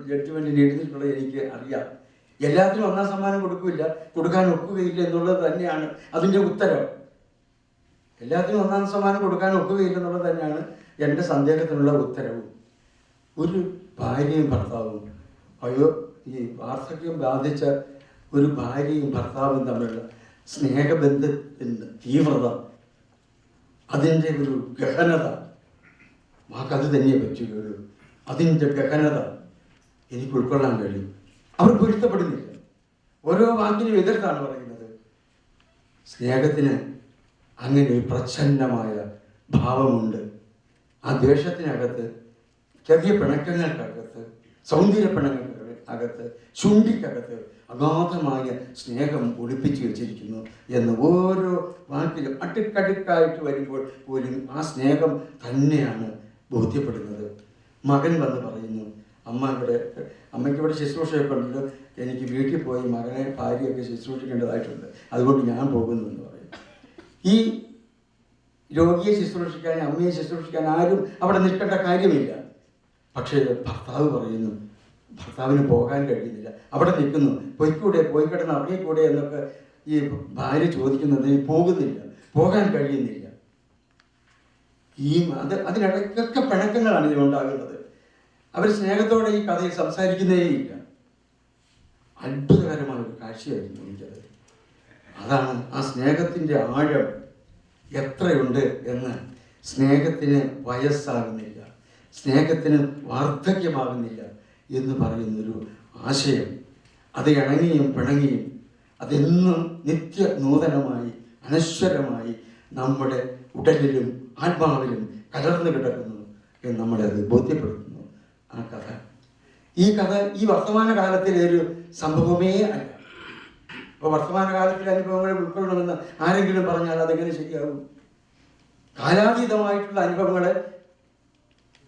ജഡ്ജ്മെൻറ്റിൽ എഴുതിയിട്ടുള്ളത് എനിക്ക് അറിയാം. എല്ലാത്തിനും 1-ാം സമ്മാനം കൊടുക്കാൻ ഒക്കുകയില്ല എന്നുള്ളത് തന്നെയാണ് അതിൻ്റെ ഉത്തരം. എല്ലാത്തിനും 1-ാം സമ്മാനം കൊടുക്കാൻ ഒക്കുകയില്ല എന്നുള്ളത് തന്നെയാണ് എൻ്റെ സന്ദേഹത്തിനുള്ള ഉത്തരവും. ഒരു ഭാര്യയും ഭർത്താവും, ഈ വാർദ്ധക്യം ബാധിച്ച ഒരു ഭാര്യയും ഭർത്താവും തമ്മിലുള്ള സ്നേഹബന്ധത്തിൻ്റെ തീവ്രത, അതിൻ്റെ ഒരു ഗഹനത, വാക്കത് തന്നെ പറ്റുകയുള്ളൂ. അതിൻ്റെ ഗഹനത എനിക്ക് ഉൾക്കൊള്ളാൻ കഴിയും. അവർ പൊരുത്തപ്പെടുന്നില്ല. ഓരോ വാക്കിനും എതിർത്താണ് പറയുന്നത്. സ്നേഹത്തിന് അങ്ങനെ ഒരു പ്രച്ഛന്നമായ ഭാവമുണ്ട്. ആ ദ്വേഷത്തിനകത്ത്, ചെറിയ പിണക്കങ്ങൾക്കകത്ത്, സൗന്ദര്യ പിണങ്ങൾക്കകത്ത്, ചുണ്ടിക്കകത്ത് അഗാധമായ സ്നേഹം ഒളിപ്പിച്ചു വെച്ചിരിക്കുന്നു എന്ന് ഓരോ വാക്കിലും അടുക്കടുക്കായിട്ട് വരുമ്പോൾ പോലും ആ സ്നേഹം തന്നെയാണ് ബോധ്യപ്പെടുന്നത്. മകൻ വന്ന് പറയുന്നു, അമ്മയ്ക്ക് ഇവിടെ ശുശ്രൂഷയൊക്കെ ഉണ്ടല്ലോ, എനിക്ക് വീട്ടിൽ പോയി മകനെ ഭാര്യയൊക്കെ ശുശ്രൂഷിക്കേണ്ടതായിട്ടുണ്ട്, അതുകൊണ്ട് ഞാൻ പോകുന്നു എന്ന് പറയും. ഈ രോഗിയെ ശുശ്രൂഷിക്കാൻ, അമ്മയെ ശുശ്രൂഷിക്കാൻ ആരും അവിടെ നിൽക്കേണ്ട കാര്യമില്ല. പക്ഷേ ഭർത്താവ് പറയുന്നു, ഭർത്താവിന് പോകാൻ കഴിയുന്നില്ല, അവിടെ നിൽക്കുന്നു. പോയി കിടന്ന് അറിയിക്കൂടെ എന്നൊക്കെ ഈ ഭാര്യ ചോദിക്കുന്നത്, പോകുന്നില്ല, പോകാൻ കഴിയുന്നില്ല. അതിനിടയ്ക്കൊക്കെ പിണക്കങ്ങളാണ് ഇതിനുണ്ടാകുന്നത്. അവർ സ്നേഹത്തോടെ ഈ കഥയിൽ സംസാരിക്കുന്നേയില്ല. അത്ഭുതകരമായ ഒരു കാഴ്ചയായിരുന്നു എനിക്കത്. അതാണ് ആ സ്നേഹത്തിൻ്റെ ആഴം എത്രയുണ്ട് എന്ന്. സ്നേഹത്തിന് വയസ്സാകുന്നില്ല, സ്നേഹത്തിന് വാർദ്ധക്യമാകുന്നില്ല എന്ന് പറയുന്നൊരു ആശയം. അത് ഇണങ്ങിയും പിണങ്ങിയും അതെന്നും നിത്യ നൂതനമായി അനശ്വരമായി നമ്മുടെ ഉടലിലും ആത്മാവിലും കലർന്നു കിടക്കുന്നു എന്ന് നമ്മളെ അത് ബോധ്യപ്പെടുത്തുന്നു ആ കഥ. ഈ വർത്തമാനകാലത്തിലെ ഒരു സംഭവമേ അല്ല. അപ്പോൾ വർത്തമാനകാലത്തിലെ അനുഭവങ്ങളെ ഉൾക്കൊള്ളണമെന്ന് ആരെങ്കിലും പറഞ്ഞാൽ അതെങ്ങനെ ശരിയാകും? കാലാതീതമായിട്ടുള്ള അനുഭവങ്ങളെ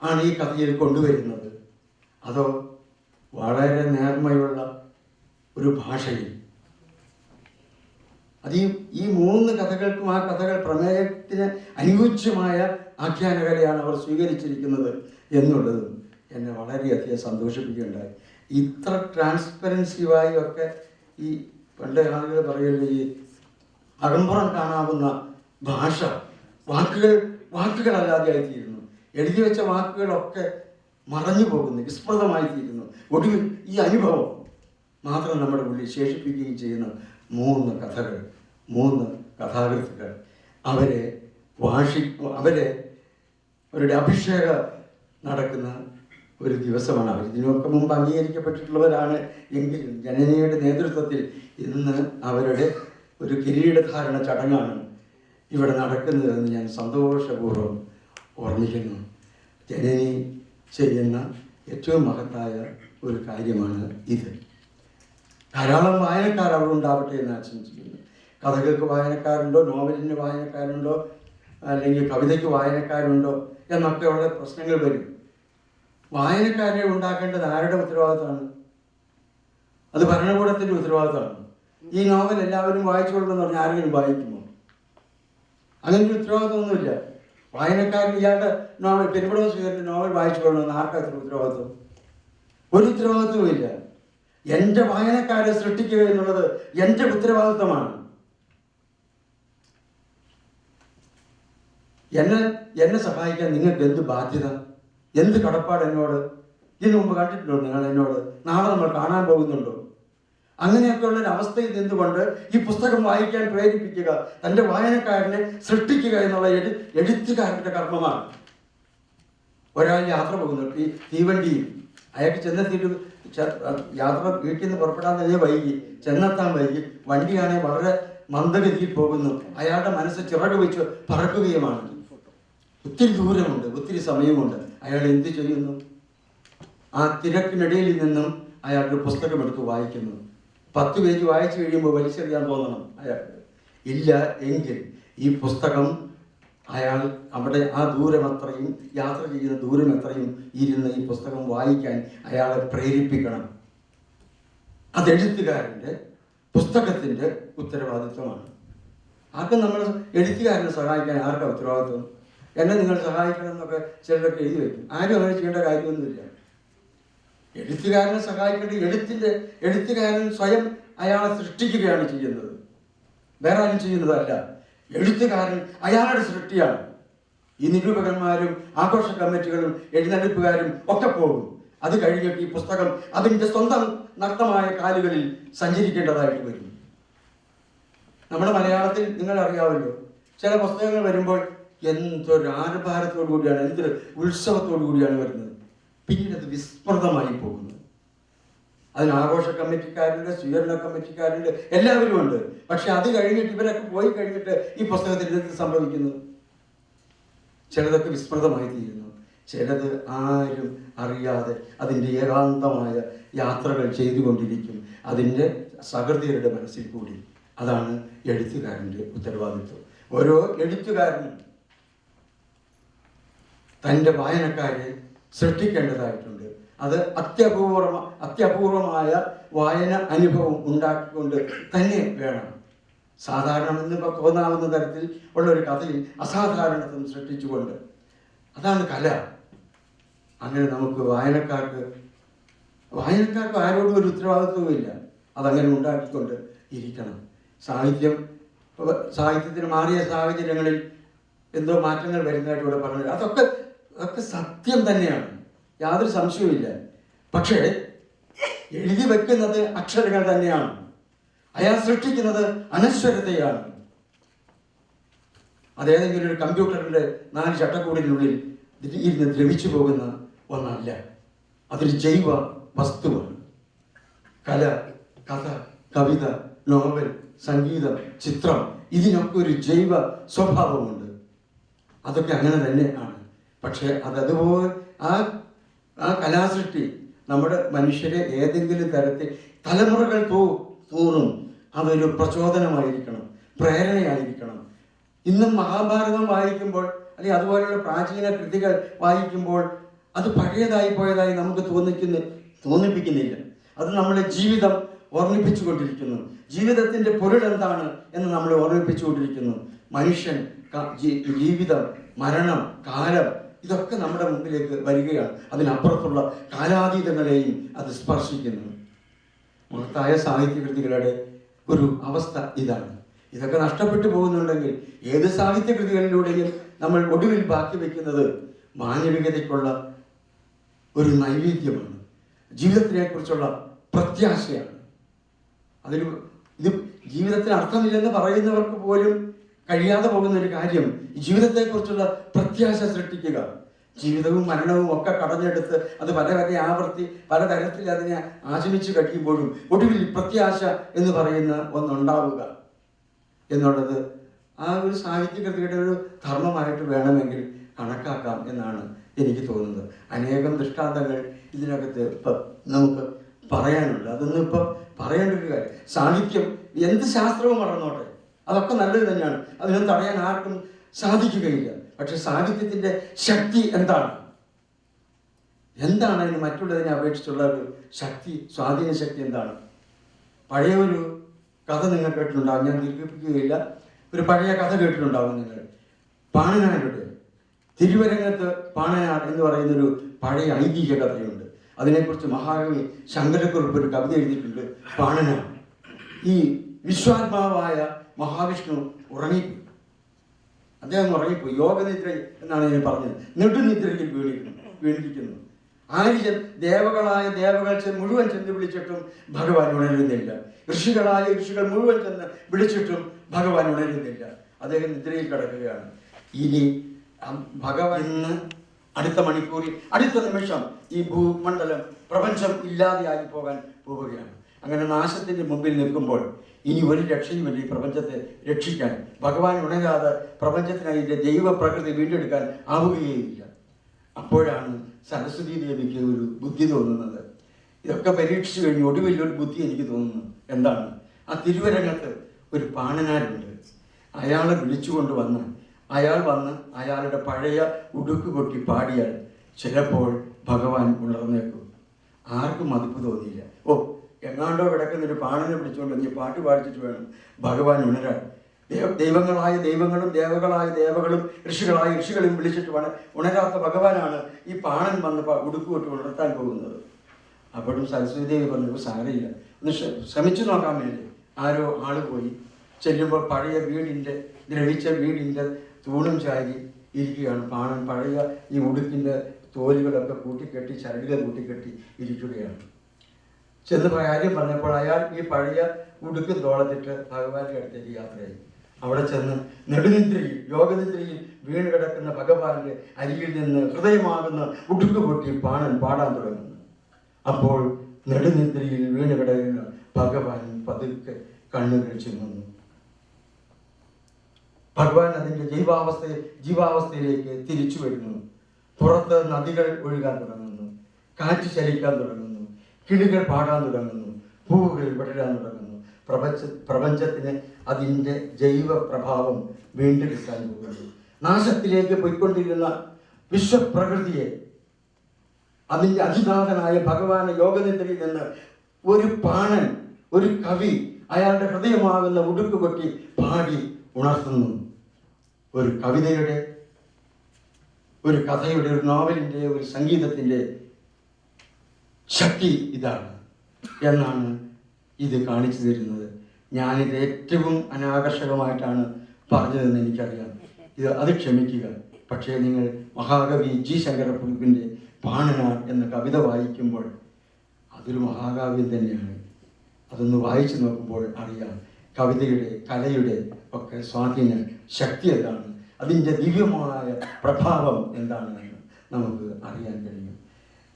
ആണ് ഈ കഥയിൽ കൊണ്ടുവരുന്നത്. അതോ വളരെ നേർമയുള്ള ഒരു ഭാഷയിൽ. അത് ഈ 3 കഥകൾക്കും ആ കഥകൾ പ്രമേയത്തിന് അനുയോജ്യമായ ആഖ്യാനകലയാണ് അവർ സ്വീകരിച്ചിരിക്കുന്നത് എന്നുള്ളതും എന്നെ വളരെയധികം സന്തോഷിപ്പിക്കുകയുണ്ടായി. ഇത്ര ട്രാൻസ്പെറൻസീവായി ഒക്കെ ഈ പണ്ട് ആളുകൾ പറയുന്നത്, ഈ അകമ്പുറം കാണാവുന്ന ഭാഷ, വാക്കുകളല്ലാതെയായിത്തീരുന്നു. എഴുതി വെച്ച വാക്കുകളൊക്കെ മറഞ്ഞു പോകുന്നു, വിസ്മൃതമായി തീരുന്നു. ഒടുവിൽ ഈ അനുഭവം മാത്രം നമ്മുടെ ഉള്ളിൽ ശേഷിപ്പിക്കുകയും ചെയ്യുന്ന 3 കഥകൾ, 3 കഥാകൃത്തുക്കൾ, അവരുടെ അഭിഷേകം നടക്കുന്ന ഒരു ദിവസമാണ്. അവർ ഇതിനൊക്കെ മുമ്പ് അംഗീകരിക്കപ്പെട്ടിട്ടുള്ളവരാണ് എങ്കിലും ജനനയുടെ നേതൃത്വത്തിൽ ഇന്ന് അവരുടെ ഒരു കിരീടധാരണ ചടങ്ങാണ് ഇവിടെ നടക്കുന്നതെന്ന് ഞാൻ സന്തോഷപൂർവ്വം ഓർമ്മിക്കുന്നു. ജനനി ചെയ്യുന്ന ഏറ്റവും മഹത്തായ ഒരു കാര്യമാണ് ഇത്. ധാരാളം വായനക്കാർ അവിടെ ഉണ്ടാവട്ടെ എന്ന് ആശംസിക്കുന്നു. കഥകൾക്ക് വായനക്കാരുണ്ടോ, നോവലിന് വായനക്കാരുണ്ടോ, അല്ലെങ്കിൽ കവിതയ്ക്ക് വായനക്കാരുണ്ടോ എന്നൊക്കെ ഉള്ള പ്രശ്നങ്ങൾ വരും. വായനക്കാരെ ഉണ്ടാക്കേണ്ടത് ആരുടെ ഉത്തരവാദിത്തമാണ്? അത് ഭരണകൂടത്തിൻ്റെ ഉത്തരവാദിത്തമാണ്. ഈ നോവൽ എല്ലാവരും വായിച്ചുകൊള്ളണമെന്ന് പറഞ്ഞാൽ ആരെങ്കിലും വായിക്കുമോ? അങ്ങനെ ഒരു ഉത്തരവാദിത്തമൊന്നുമില്ല. വായനക്കാരൻ ഇയാളുടെ നോവൽ, പെരുമ്പടവ ശ്രീധരൻ്റെ നോവൽ വായിച്ചുകൊള്ളണമെന്ന് ആർക്കത്ര ഉത്തരവാദിത്വം? ഒരു ഉത്തരവാദിത്വവും ഇല്ല. എൻ്റെ വായനക്കാരെ സൃഷ്ടിക്കുക എന്നുള്ളത് എൻ്റെ ഉത്തരവാദിത്വമാണ്. എന്നെ സഹായിക്കാൻ നിങ്ങൾക്ക് എന്ത് ബാധ്യത, എന്ത് കടപ്പാട് എന്നോട്? ഇതിനു മുമ്പ് കണ്ടിട്ടുണ്ടോ നിങ്ങൾ എന്നോട്? നാളെ നമ്മൾ കാണാൻ പോകുന്നുണ്ടോ? അങ്ങനെയൊക്കെയുള്ള ഒരു അവസ്ഥയിൽ നിന്നുകൊണ്ട് ഈ പുസ്തകം വായിക്കാൻ പ്രേരിപ്പിക്കുക, തൻ്റെ വായനക്കാരനെ സൃഷ്ടിക്കുക എന്നുള്ള എഴുത്തുകാരൻ്റെ കർമ്മമാണ്. ഒരാൾ യാത്ര പോകുന്നു, തീവണ്ടിയിൽ അയാൾക്ക് ചെന്നെത്തിയിട്ട് യാത്ര വീട്ടിൽ നിന്ന് പുറപ്പെടാൻ തന്നെ വൈകി, ചെന്നെത്താൻ വൈകി, വണ്ടിയാണെങ്കിൽ വളരെ മന്ദഗതിയിൽ പോകുന്നു. അയാളുടെ മനസ്സ് ചിറക് വെച്ച് പറക്കുകയുമാണ്. ഒത്തിരി ദൂരമുണ്ട്, ഒത്തിരി സമയമുണ്ട്. അയാൾ എന്ത് ചെയ്യുന്നു? ആ തിരക്കിനിടയിൽ നിന്നും അയാളുടെ പുസ്തകം എടുത്ത് വായിക്കുന്നു. 10 പേജ് വായിച്ചു കഴിയുമ്പോൾ വലിച്ചെറിയാൻ തോന്നണം അയാൾക്ക്. ഇല്ല എങ്കിൽ ഈ പുസ്തകം അയാൾ അവിടെ ആ ദൂരമത്രയും, യാത്ര ചെയ്യുന്ന ദൂരമത്രയും ഇരുന്ന് ഈ പുസ്തകം വായിക്കാൻ അയാളെ പ്രേരിപ്പിക്കണം. അത് എഴുത്തുകാരൻ്റെ, പുസ്തകത്തിൻ്റെ ഉത്തരവാദിത്വമാണ്. ആർക്കും നമ്മൾ എഴുത്തുകാരനെ സഹായിക്കാൻ ആർക്കാണ് ഉത്തരവാദിത്വം? എന്നെ നിങ്ങൾ സഹായിക്കണം എന്നൊക്കെ ചിലരൊക്കെ എഴുതി വയ്ക്കും. ആരും അങ്ങനെ ചെയ്യേണ്ട കാര്യമൊന്നുമില്ല. എഴുത്തുകാരനെ സഹായിക്കേണ്ട എഴുത്തുകാരൻ സ്വയം അയാളെ സൃഷ്ടിക്കുകയാണ് ചെയ്യുന്നത്, വേറെ ആരും ചെയ്യുന്നതല്ല. എഴുത്തുകാരൻ അയാളുടെ സൃഷ്ടിയാണ്. ഈ നിരൂപകന്മാരും ആഘോഷ കമ്മിറ്റികളും എഴുന്നള്ളിപ്പുകാരും ഒക്കെ പോകും. അത് കഴിഞ്ഞിട്ട് ഈ പുസ്തകം അതിൻ്റെ സ്വന്തം നഗ്നമായ കാലുകളിൽ സഞ്ചരിക്കേണ്ടതായിട്ട് വരും. നമ്മുടെ മലയാളത്തിൽ നിങ്ങൾ അറിയാമല്ലോ, ചില പുസ്തകങ്ങൾ വരുമ്പോൾ എന്തൊരു ആരഭാരത്തോടു കൂടിയാണ്, എന്തൊരു ഉത്സവത്തോടു കൂടിയാണ് വരുന്നത്. പിന്നീട് അത് വിസ്മൃതമായി പോകുന്നു. അതിന് ആഘോഷ കമ്മിറ്റിക്കാരുണ്ട്, സ്വീകരണ കമ്മിറ്റിക്കാരുണ്ട്, എല്ലാവരും ഉണ്ട്. പക്ഷെ അത് കഴിഞ്ഞിട്ട് ഇവരൊക്കെ പോയി കഴിഞ്ഞിട്ട് ഈ പുസ്തകത്തിൽ എന്ത് സംഭവിക്കുന്നു? ചിലതൊക്കെ വിസ്മൃതമായി തീരുന്നു, ചിലത് ആരും അറിയാതെ അതിൻ്റെ ഏകാന്തമായ യാത്രകൾ ചെയ്തുകൊണ്ടിരിക്കും അതിൻ്റെ സഹൃദയരുടെ മനസ്സിൽ കൂടി. അതാണ് എഴുത്തുകാരൻ്റെ ഉത്തരവാദിത്വം. ഓരോ എഴുത്തുകാരനും തൻ്റെ വായനക്കാരെ സൃഷ്ടിക്കേണ്ടതായിട്ടുണ്ട്. അത് അത്യപൂർവമായ വായന അനുഭവം ഉണ്ടാക്കിക്കൊണ്ട് തന്നെ വേണം. സാധാരണമെന്ന് തോന്നാവുന്ന തരത്തിൽ ഉള്ളൊരു കഥയിൽ അസാധാരണത്വം സൃഷ്ടിച്ചുകൊണ്ട്, അതാണ് കല. അങ്ങനെ നമുക്ക് വായനക്കാർക്ക് ആരോടും ഒരു ഉത്തരവാദിത്വവും ഇല്ല. അതങ്ങനെ ഉണ്ടാക്കിക്കൊണ്ട് ഇരിക്കണം. സാഹിത്യത്തിന് മാറിയ സാഹചര്യങ്ങളിൽ എന്തോ മാറ്റങ്ങൾ വരുന്നതായിട്ട് ഇവിടെ പറഞ്ഞത് അതൊക്കെ സത്യം തന്നെയാണ്, യാതൊരു സംശയവുമില്ല. പക്ഷേ എഴുതി വെക്കുന്നത് അക്ഷരങ്ങൾ തന്നെയാണ്. അയാൾ സൃഷ്ടിക്കുന്നത് അനശ്വരതയാണ്. അതേതെങ്കിലും ഒരു കമ്പ്യൂട്ടറിൻ്റെ 4 ചട്ടക്കൂടിനുള്ളിൽ ഇരുന്ന് ദ്രവിച്ചു പോകുന്ന ഒന്നല്ല. അതൊരു ജൈവ വസ്തുവാണ്. കല, കഥ, കവിത, നോവൽ, സംഗീതം, ചിത്രം, ഇതിനൊക്കെ ഒരു ജൈവ സ്വഭാവമുണ്ട്. അതൊക്കെ അങ്ങനെ തന്നെ ആണ്. പക്ഷേ അതുപോലെ ആ കലാസൃഷ്ടി നമ്മുടെ മനുഷ്യരെ ഏതെങ്കിലും തരത്തിൽ തലമുറകൾ തോറും അതൊരു പ്രചോദനമായിരിക്കണം, പ്രേരണയായിരിക്കണം. ഇന്നും മഹാഭാരതം വായിക്കുമ്പോൾ അല്ലെങ്കിൽ അതുപോലെയുള്ള പ്രാചീന കൃതികൾ വായിക്കുമ്പോൾ അത് പഴയതായി പോയതായി നമുക്ക് തോന്നിപ്പിക്കുന്നില്ല. അത് നമ്മളെ ജീവിതം ഓർമ്മിപ്പിച്ചുകൊണ്ടിരിക്കുന്നു. ജീവിതത്തിൻ്റെ പൊരുൾ എന്താണ് എന്ന് നമ്മളെ ഓർമ്മിപ്പിച്ചുകൊണ്ടിരിക്കുന്നു. മനുഷ്യൻ, ജീവിതം, മരണം, കാലം, ഇതൊക്കെ നമ്മുടെ മുമ്പിലേക്ക് വരികയാണ്. അതിനപ്പുറത്തുള്ള കാലാതീതങ്ങളെയും അത് സ്പർശിക്കുന്നു. മഹത്തായ സാഹിത്യകൃതികളുടെ ഒരു അവസ്ഥ ഇതാണ്. ഇതൊക്കെ നഷ്ടപ്പെട്ടു പോകുന്നുണ്ടെങ്കിൽ ഏത് സാഹിത്യകൃതികളിലൂടെയും നമ്മൾ ഒടുവിൽ ബാക്കി വയ്ക്കുന്നത് മാനവികതയ്ക്കുള്ള ഒരു നൈവേദ്യമാണ്, ജീവിതത്തിനെക്കുറിച്ചുള്ള പ്രത്യാശയാണ്. ഇത് ജീവിതത്തിന് അർത്ഥമില്ലെന്ന് പറയുന്നവർക്ക് പോലും കഴിയാതെ പോകുന്ന ഒരു കാര്യം ഈ ജീവിതത്തെക്കുറിച്ചുള്ള പ്രത്യാശ സൃഷ്ടിക്കുക. ജീവിതവും മരണവും ഒക്കെ കടഞ്ഞെടുത്ത് അത് പല ആവർത്തി പലതരത്തിൽ അതിനെ ആചമിച്ച് കഴിയുമ്പോഴും ഒടുവിൽ പ്രത്യാശ എന്ന് പറയുന്ന ഒന്നുണ്ടാവുക എന്നുള്ളത് ആ ഒരു സാഹിത്യകൃതിയുടെ ഒരു ധർമ്മമായിട്ട് വേണമെങ്കിൽ കണക്കാക്കാം എന്നാണ് എനിക്ക് തോന്നുന്നത്. അനേകം ദൃഷ്ടാന്തങ്ങൾ ഇതിനകത്ത് ഇപ്പം നമുക്ക് പറയാനുണ്ട്. അതൊന്നും ഇപ്പം പറയേണ്ട ഒരു കാര്യം. സാഹിത്യം എന്ത് ശാസ്ത്രവും വളർന്നോട്ടെ, അതൊക്കെ നല്ലത് തന്നെയാണ്, അതിനൊന്നും തടയാൻ ആർക്കും സാധിക്കുകയില്ല. പക്ഷെ സാഹിത്യത്തിൻ്റെ ശക്തി എന്താണ് അതിന് മറ്റുള്ളതിനെ അപേക്ഷിച്ചുള്ള ഒരു ശക്തി, സ്വാധീന ശക്തി എന്താണ്? പഴയ ഒരു കഥ നിങ്ങൾ കേട്ടിട്ടുണ്ടാകും, ഞാൻ ദീർഘിപ്പിക്കുകയില്ല. ഒരു പഴയ കഥ കേട്ടിട്ടുണ്ടാകും നിങ്ങൾ. പാണനാരുടെ തിരുവരങ്ങത്ത് പാണനാർ എന്ന് പറയുന്നൊരു പഴയ ഐതിഹ്യ കഥയുണ്ട്. അതിനെക്കുറിച്ച് മഹാകവി ശങ്കരക്കുറുപ്പ് ഒരു കവിത എഴുതിയിട്ടുണ്ട്. പാണനാർ, ഈ വിശ്വാത്മാവായ മഹാവിഷ്ണു ഉറങ്ങിപ്പോയി. അദ്ദേഹം ഉറങ്ങിപ്പോയി, യോഗനിദ്ര എന്നാണ് ഞാൻ പറഞ്ഞത്. നെടുനിദ്രയിൽ വീണിരിക്കുന്നു. ആര്യൻ ദേവകൾ മുഴുവൻ ചെന്ന് വിളിച്ചിട്ടും ഭഗവാൻ ഉണരുന്നില്ല. ഋഷികൾ മുഴുവൻ ചെന്ന് വിളിച്ചിട്ടും ഭഗവാൻ ഉണരുന്നില്ല. അദ്ദേഹം നിദ്രയിൽ കിടക്കുകയാണ്. ഇനി ഭഗവാൻ ഇന്ന് അടുത്ത മണിക്കൂറിൽ, അടുത്ത നിമിഷം ഈ ഭൂമണ്ഡലം, പ്രപഞ്ചം ഇല്ലാതെയായി പോകാൻ പോവുകയാണ്. അങ്ങനെ നാശത്തിന്റെ മുമ്പിൽ നിൽക്കുമ്പോൾ ഇനി ഒരു രക്ഷയുമില്ല ഈ പ്രപഞ്ചത്തെ രക്ഷിക്കാൻ. ഭഗവാൻ ഉണരാതെ പ്രപഞ്ചത്തിന് അതിൻ്റെ ദൈവ പ്രകൃതി വീണ്ടെടുക്കാൻ ആവുകയില്ല. അപ്പോഴാണ് സരസ്വതി ദേവിക്ക് ഒരു ബുദ്ധി തോന്നുന്നത്. ഇതൊക്കെ പരീക്ഷിച്ചു കഴിഞ്ഞ് ഒടുവിൽ ഒരു ബുദ്ധി എനിക്ക് തോന്നുന്നു. എന്താണ്? ആ തിരുവരങ്ങത്ത് ഒരു പാണനാരുണ്ട്. അയാളെ വിളിച്ചുകൊണ്ട് വന്ന് അയാളുടെ പഴയ ഉടുക്ക് കൊട്ടി പാടിയാൽ ചിലപ്പോൾ ഭഗവാൻ ഉണർന്നേക്കും. ആർക്കും മതിപ്പ് തോന്നിയില്ല. ഓ, എങ്ങാണ്ടോ കിടക്കുന്നൊരു പാണനെ വിളിച്ചുകൊണ്ട് നീ പാട്ട് പാടിച്ചിട്ട് വേണം ഭഗവാൻ ഉണരാൻ. ദൈവങ്ങളായ ദൈവങ്ങളും ദേവകളും ഋഷികളും വിളിച്ചിട്ട് വേണം ഉണരാത്ത ഭഗവാനാണ് ഈ പാണൻ വന്ന് ഉടുക്ക് കൊട്ടി ഉണർത്താൻ പോകുന്നത്. അപ്പോഴും സരസ്വതി ദേവി പറഞ്ഞു, സാരയില്ല, ഒന്ന് ശ്രമിച്ചു നോക്കാൻ വേണ്ടി ആരോ ആള് പോയി ചെല്ലുമ്പോൾ പഴയ ദ്രവിച്ച വീടിൻ്റെ തൂണും ചാരി ഇരിക്കുകയാണ് പാണൻ. പഴയ ഈ ഉടുക്കിൻ്റെ തോലുകളൊക്കെ കൂട്ടിക്കെട്ടി, ചരടുകൾ കൂട്ടിക്കെട്ടി ഇരിക്കുകയാണ്. ചെന്ന് കാര്യം പറഞ്ഞപ്പോൾ അയാൾ ഈ പഴയ ഉടുക്കും തോളത്തിട്ട് ഭഗവാന്റെ അടുത്തേക്ക് യാത്രയായി. അവിടെ ചെന്ന് നെടുനിദ്രയിൽ, യോഗനിദ്രയിൽ വീണ് കിടക്കുന്ന ഭഗവാന്റെ അരികിൽ നിന്ന് ഹൃദയമാകുന്ന ഉടുക്ക് പൊട്ടി പാണൻ പാടാൻ തുടങ്ങുന്നു. അപ്പോൾ നെടുനിദ്രയിൽ വീണ് കിടക്കുന്ന ഭഗവാൻ പതുക്കെ കണ്ണുകൾ ചിമ്മുന്നു. ഭഗവാൻ അതിൻ്റെ ജീവാവസ്ഥയിലേക്ക് തിരിച്ചു വരുന്നു. പുറത്ത് നദികൾ ഒഴുകാൻ തുടങ്ങുന്നു, കാറ്റ് ചലിക്കാൻ തുടങ്ങുന്നു, കിളികൾ പാടാൻ തുടങ്ങുന്നു, പൂവുകൾ വിടരാൻ തുടങ്ങുന്നു. പ്രപഞ്ചത്തിന് അതിൻ്റെ ജൈവ പ്രഭാവം വീണ്ടെടുക്കാൻ പോകുന്നു. നാശത്തിലേക്ക് പോയിക്കൊണ്ടിരുന്ന വിശ്വപ്രകൃതിയെ അതിൻ്റെ അതിനാഥനായ ഭഗവാന്റെ യോഗനിദ്രയിൽ നിന്ന് ഒരു പാണൻ, ഒരു കവി അയാളുടെ ഹൃദയമാകുന്ന ഉടുക്ക് കൊട്ടി പാടി ഉണർത്തുന്നു. ഒരു കവിതയുടെ, ഒരു കഥയുടെ, ഒരു നോവലിൻ്റെ, ഒരു സംഗീതത്തിൻ്റെ ശക്തി ഇതാണ് എന്നാണ് ഇത് കാണിച്ചു തരുന്നത്. ഞാനിത് ഏറ്റവും അനാകർഷകമായിട്ടാണ് പറഞ്ഞതെന്ന് എനിക്കറിയാം. അത് ക്ഷമിക്കുക. പക്ഷേ നിങ്ങൾ മഹാകവി ജി ശങ്കരക്കുറുപ്പിൻ്റെ പാണനാർ എന്ന കവിത വായിക്കുമ്പോൾ അതൊരു മഹാകാവ്യം തന്നെയാണ്. അതൊന്ന് വായിച്ചു നോക്കുമ്പോൾ അറിയാം കവിതയുടെ, കലയുടെ ഒക്കെ സ്വാധീന ശക്തി എന്താണ്, അതിൻ്റെ ദിവ്യമായ പ്രഭാവം എന്താണെന്ന് നമുക്ക് അറിയാൻ കഴിയും.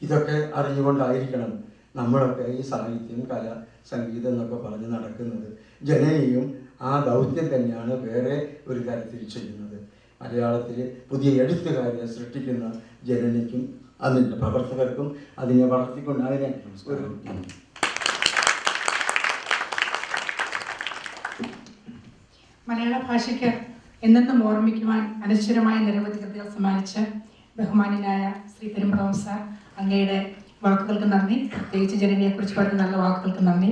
ഇതൊക്കെ അറിഞ്ഞുകൊണ്ടായിരിക്കണം നമ്മളൊക്കെ ഈ സാഹിത്യം, കല, സംഗീതം എന്നൊക്കെ പറഞ്ഞ് നടക്കുന്നത്. ജനനിയും ആ ദൗത്യം തന്നെയാണ് വേറെ ഒരു തരത്തിൽ ചെയ്യുന്നത്. മലയാളത്തിൽ പുതിയ എഴുത്തുകാരെ സൃഷ്ടിക്കുന്ന ജനനിക്കും അതിൻ്റെ പ്രവർത്തകർക്കും അതിനെ വളർത്തിക്കൊണ്ട് അതിനെ ഒരു മലയാള ഭാഷയ്ക്ക് എന്നെന്നും ഓർമ്മിക്കുവാൻ അനശ്വരമായ നിരവധി കൃതികൾ സമ്മാനിച്ച് ബഹുമാന്യനായ ശ്രീ പെരുമ്പടവം സാർ, അങ്ങയുടെ വാക്കുകൾക്ക് നന്ദി. പ്രത്യേകിച്ച് ജനനിയെക്കുറിച്ച് പറഞ്ഞ നല്ല വാക്കുകൾക്ക് നന്ദി.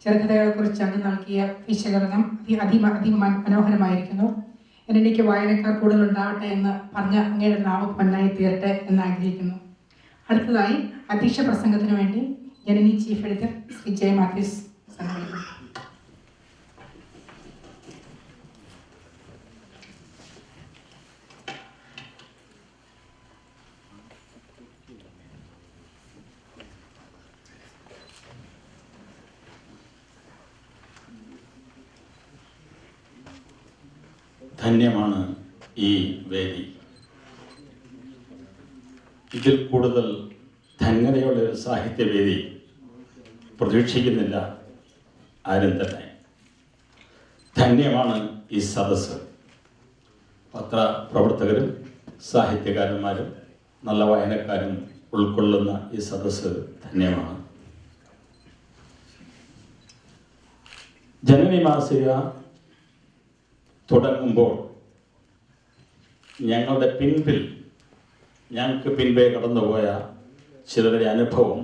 ചെറുകഥകളെക്കുറിച്ച് അങ്ങ് നൽകിയ വിശകലനം മനോഹരമായിരിക്കുന്നു. എനിക്ക് വായനക്കാർ കൂടുതൽ ഉണ്ടാവട്ടെ എന്ന് പറഞ്ഞ അങ്ങയുടെ നാവ് പൊന്നായി തീരട്ടെ എന്ന് ആഗ്രഹിക്കുന്നു. അടുത്തതായി അധ്യക്ഷ പ്രസംഗത്തിന് വേണ്ടി Janani chief editor Shri J Mathews സംഘടിപ്പിക്കും. ധന്യമാണ് ഈ വേദി. ഇതിൽ കൂടുതൽ ധന്യതയുള്ള ഒരു സാഹിത്യവേദി പ്രതീക്ഷിക്കുന്നില്ല ആരും തന്നെ. ധന്യമാണ് ഈ സദസ്സ്. പത്രപ്രവർത്തകരും സാഹിത്യകാരന്മാരും നല്ല വായനക്കാരും ഉൾക്കൊള്ളുന്ന ഈ സദസ്സ് ധന്യമാണ്. ജനനി മാസിക തുടങ്ങുമ്പോൾ ഞങ്ങൾക്ക് പിൻപേ കടന്നുപോയ ചിലരുടെ അനുഭവം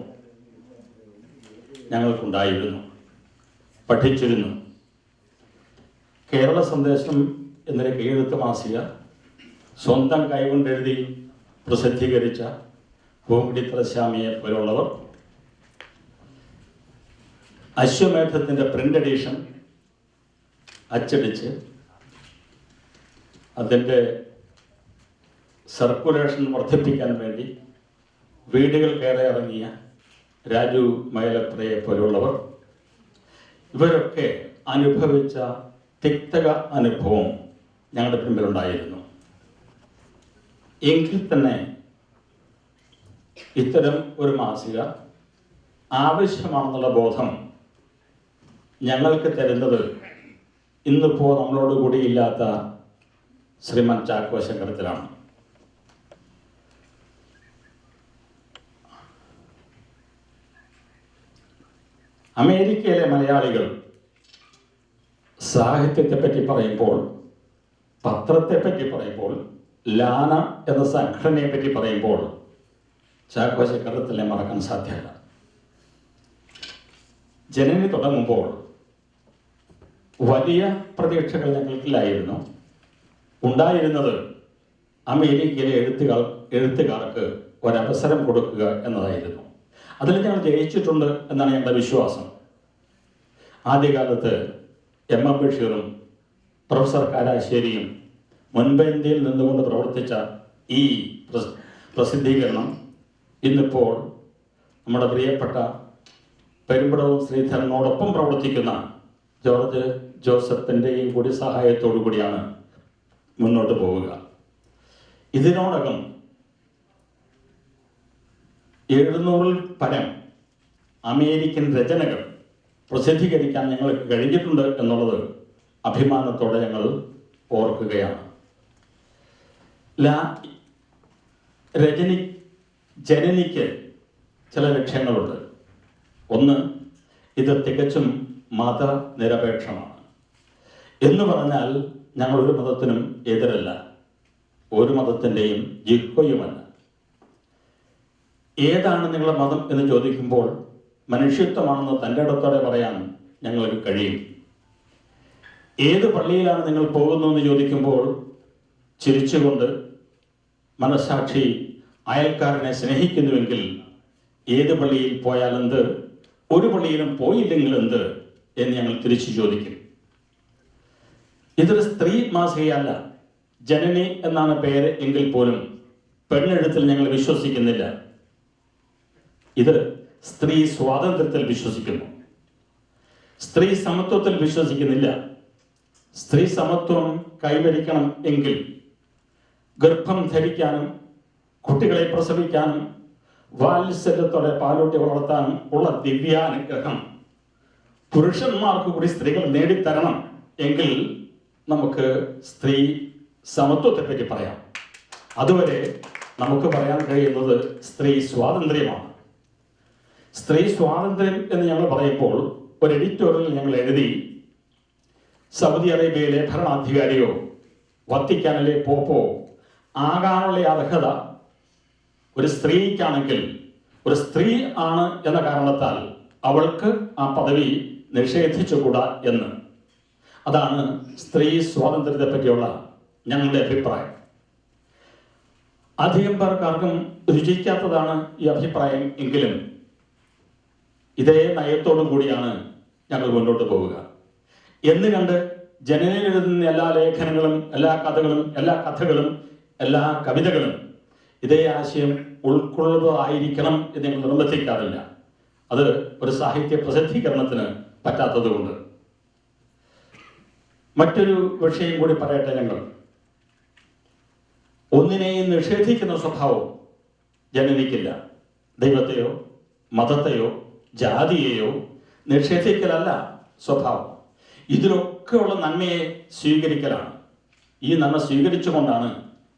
ഞങ്ങൾക്കുണ്ടായിരുന്നു, പഠിച്ചിരുന്നു. കേരള സന്ദേശം എന്നൊരു കൈയെഴുത്ത് മാസിക സ്വന്തം കൈകൊണ്ടെഴുതി പ്രസിദ്ധീകരിച്ച പൂങ്കുടിത്രസ്വാമിയെ പോലുള്ളവർ അശ്വമേധത്തിൻ്റെ പ്രിൻ്റ് എഡിഷൻ അച്ചടിച്ച് അതിൻ്റെ സർക്കുലേഷൻ വർദ്ധിപ്പിക്കാൻ വേണ്ടി വീടുകൾ കയറി ഇറങ്ങിയ രാജു മൈലപ്രയെ പോലുള്ളവർ, ഇവരൊക്കെ അനുഭവിച്ച തിക്തക അനുഭവം ഞങ്ങളുടെ പിൻപിലുണ്ടായിരുന്നു. എങ്കിൽ തന്നെ ഇത്തരം ഒരു മാസിക ആവശ്യമാണെന്നുള്ള ബോധം ഞങ്ങൾക്ക് തരുന്നത് ഇന്നിപ്പോൾ നമ്മളോട് കൂടിയില്ലാത്ത ശ്രീമാൻ ചാക്കോ ശങ്കരത്തിലാണ്. അമേരിക്കയിലെ മലയാളികൾ സാഹിത്യത്തെപ്പറ്റി പറയുമ്പോൾ, പത്രത്തെപ്പറ്റി പറയുമ്പോൾ, ലാന എന്ന സംഘടനയെ പറ്റി പറയുമ്പോൾ ചാക്കോ ശങ്കരത്തിനെ മറക്കാൻ സാധ്യമല്ല. ജനനി തുടങ്ങുമ്പോൾ വലിയ പ്രതീക്ഷകൾ ഞങ്ങൾക്കില്ലായിരുന്നു. ഉണ്ടായിരുന്നത് അമേരിക്കയിലെ എഴുത്തുകാർക്ക് ഒരവസരം കൊടുക്കുക എന്നതായിരുന്നു. അതിൽ ഞങ്ങൾ ജയിച്ചിട്ടുണ്ട് എന്നാണ് ഞങ്ങളുടെ വിശ്വാസം. ആദ്യകാലത്ത് എം ബഷീറും പ്രൊഫസർ കാരാശ്ശേരിയും മുൻപന്തിയിൽ നിന്നുകൊണ്ട് പ്രവർത്തിച്ച ഈ പ്രസിദ്ധീകരണം ഇന്നിപ്പോൾ നമ്മുടെ പ്രിയപ്പെട്ട പെരുമ്പടവും ശ്രീധരനോടൊപ്പം പ്രവർത്തിക്കുന്ന ജോർജ് ജോസഫിൻ്റെയും കൂടി സഹായത്തോടു കൂടിയാണ് മുന്നോട്ട് പോവുക. ഇതിനോടകം 700-ൽ പരം അമേരിക്കൻ രചനകൾ പ്രസിദ്ധീകരിക്കാൻ ഞങ്ങൾക്ക് കഴിഞ്ഞിട്ടുണ്ട് എന്നുള്ളത് അഭിമാനത്തോടെ ഞങ്ങൾ ഓർക്കുകയാണ്. ജനനിക്ക് ചില ലക്ഷ്യങ്ങളുണ്ട്. ഒന്ന്, ഇത് തികച്ചും മതനിരപേക്ഷമാണ്. എന്ന് പറഞ്ഞാൽ ഞങ്ങൾ ഒരു മതത്തിനും എതിരല്ല, ഒരു മതത്തിൻ്റെയും ജിഹ്വയുമല്ല. ഏതാണ് നിങ്ങളുടെ മതം എന്ന് ചോദിക്കുമ്പോൾ മനുഷ്യത്വമാണെന്ന് തൻ്റെ ഇടത്തോടെ പറയാൻ ഞങ്ങൾക്ക് കഴിയും. ഏത് പള്ളിയിലാണ് നിങ്ങൾ പോകുന്നതെന്ന് ചോദിക്കുമ്പോൾ ചിരിച്ചുകൊണ്ട് മനസ്സാക്ഷി അയൽക്കാരനെ സ്നേഹിക്കുന്നുവെങ്കിൽ ഏത് പള്ളിയിൽ പോയാൽ എന്ത്, ഒരു പള്ളിയിലും പോയില്ലെങ്കിൽ എന്ത് എന്ന് ഞങ്ങൾ തിരിച്ചു ചോദിക്കും. ഇതൊരു സ്ത്രീ മാസികയല്ല. ജനനി എന്നാണ് പേര് എങ്കിൽ പോലും പെണ്ണെഴുത്തിൽ ഞങ്ങൾ വിശ്വസിക്കുന്നില്ല. ഇത് സ്ത്രീ സ്വാതന്ത്ര്യത്തിൽ വിശ്വസിക്കുന്നു, സ്ത്രീ സമത്വത്തിൽ വിശ്വസിക്കുന്നില്ല. സ്ത്രീ സമത്വം കൈവരിക്കണം എങ്കിൽ ഗർഭം ധരിക്കാനും കുട്ടികളെ പ്രസവിക്കാനും വാത്സല്യത്തോടെ പാലൂട്ടി വളർത്താനും ഉള്ള ദിവ്യാനുഗ്രഹം പുരുഷന്മാർക്ക് കൂടി സ്ത്രീകൾ നേടിത്തരണം എങ്കിൽ നമുക്ക് സ്ത്രീ സമത്വത്തെ പറ്റി പറയാം. അതുവരെ നമുക്ക് പറയാൻ കഴിയുന്നത് സ്ത്രീ സ്വാതന്ത്ര്യമാണ്. സ്ത്രീ സ്വാതന്ത്ര്യം എന്ന് ഞങ്ങൾ പറയുമ്പോൾ ഒരു എഡിറ്റോറിയൽ ഞങ്ങൾ എഴുതി, സൗദി അറേബ്യയിലെ ഭരണാധികാരിയോ വത്തിക്കാനിലെ പോപ്പോ ആകാനുള്ള അർഹത ഒരു സ്ത്രീക്കാണെങ്കിൽ, ഒരു സ്ത്രീ ആണ് എന്ന കാരണത്താൽ അവൾക്ക് ആ പദവി നിഷേധിച്ചുകൂടാ എന്ന്. അതാണ് സ്ത്രീ സ്വാതന്ത്ര്യത്തെ പറ്റിയുള്ള ഞങ്ങളുടെ അഭിപ്രായം. അധികം പേർക്കാർക്കും രുചിക്കാത്തതാണ് ഈ അഭിപ്രായം എങ്കിലും ഇതേ നയത്തോടു കൂടിയാണ് ഞങ്ങൾ മുന്നോട്ട് പോവുക. എന്ന് കണ്ട് ജനനിൽ എഴുതുന്ന എല്ലാ ലേഖനങ്ങളും, എല്ലാ കഥകളും, എല്ലാ കവിതകളും ഇതേ ആശയം ഉൾക്കൊള്ളുന്നതായിരിക്കണം എന്ന് ഞങ്ങൾ നിർബന്ധിക്കാറില്ല. അത് ഒരു സാഹിത്യ പ്രസിദ്ധീകരണത്തിന് പറ്റാത്തതുകൊണ്ട്. മറ്റൊരു വിഷയം കൂടി പറയട്ടെ. ഞങ്ങൾ ഒന്നിനെയും നിഷേധിക്കുന്ന സ്വഭാവം ജനനിക്കില്ല. ദൈവത്തെയോ മതത്തെയോ ജാതിയെയോ നിഷേധിക്കലല്ല സ്വഭാവം. ഇതിലൊക്കെയുള്ള നന്മയെ സ്വീകരിക്കലാണ്. ഈ നന്മ സ്വീകരിച്ചുകൊണ്ടാണ്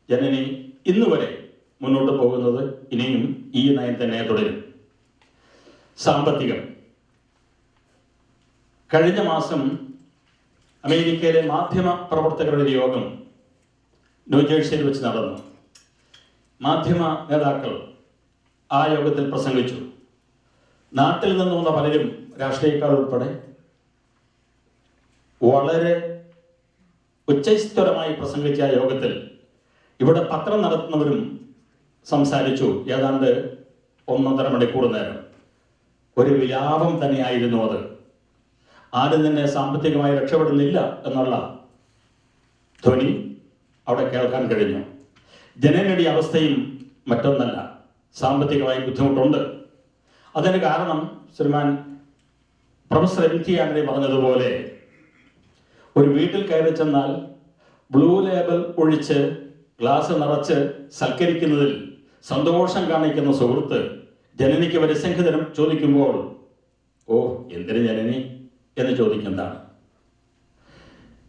ജനനി ഇന്നുവരെ മുന്നോട്ട് പോകുന്നത്. ഇനിയും ഈ നയം തന്നെ തുടരും. സാമ്പത്തികം. കഴിഞ്ഞ മാസം അമേരിക്കയിലെ മാധ്യമ പ്രവർത്തകരുടെ ഒരു യോഗം ന്യൂജേഴ്സിയിൽ വെച്ച് നടന്നു. മാധ്യമ നേതാക്കൾ ആ യോഗത്തിൽ പ്രസംഗിച്ചു. നാട്ടിൽ നിന്ന് വന്ന പലരും, രാഷ്ട്രീയക്കാർ ഉൾപ്പെടെ, വളരെ ഉച്ചസ്ഥിരമായി പ്രസംഗിച്ച ആ യോഗത്തിൽ ഇവിടെ പത്രം നടത്തുന്നവരും സംസാരിച്ചു. ഏതാണ്ട് 1.5 മണിക്കൂർ നേരം ഒരു വിലാപം തന്നെയായിരുന്നു അത്. ആരും തന്നെ സാമ്പത്തികമായി രക്ഷപ്പെടുന്നില്ല എന്നുള്ള ധ്വനി അവിടെ കേൾക്കാൻ കഴിഞ്ഞു. ജനനയുടെ അവസ്ഥയും മറ്റൊന്നല്ല, സാമ്പത്തികമായി ബുദ്ധിമുട്ടുണ്ട്. അതിന് കാരണം ശ്രീമാൻ പ്രൊഫസർ MT ആന്റണി പറഞ്ഞതുപോലെ, ഒരു വീട്ടിൽ കയറി ചെന്നാൽ ബ്ലൂ ലേബൽ ഒഴിച്ച് ഗ്ലാസ് നിറച്ച് സൽക്കരിക്കുന്നതിൽ സന്തോഷം കാണിക്കുന്ന സുഹൃത്ത് ജനനിക്ക് പരിസംഖ്യതരം ചോദിക്കുമ്പോൾ, ഓ എന്തിന് ജനനി എന്ന് ചോദിക്കുന്നതാണ്.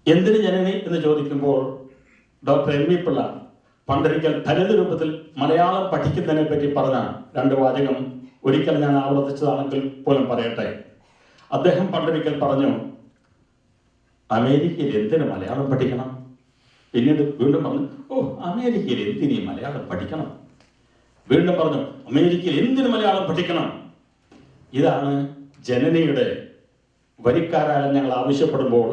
എന്തിന് ജനനി എന്ന് ചോദിക്കുമ്പോൾ ഡോക്ടർ MV പിള്ള പണ്ടൊരിക്കൽ ഫലിത രൂപത്തിൽ മലയാളം പഠിക്കുന്നതിനെ പറ്റി പറഞ്ഞ 2 വാചകം ഒരിക്കൽ ഞാൻ ആവർത്തിച്ചതാണെങ്കിൽ പോലും പറയട്ടെ. അദ്ദേഹം പണ്ടൊരിക്കൽ പറഞ്ഞു, അമേരിക്കയിൽ എന്തിന് മലയാളം പഠിക്കണം? പിന്നീട് വീണ്ടും പറഞ്ഞു, ഓ അമേരിക്കയിൽ എന്തിനീ മലയാളം പഠിക്കണം? വീണ്ടും പറഞ്ഞു, അമേരിക്കയിൽ എന്തിന് മലയാളം പഠിക്കണം? ഇതാണ് ജനനിയുടെ വരിക്കാരായ ഞങ്ങൾ ആവശ്യപ്പെടുമ്പോൾ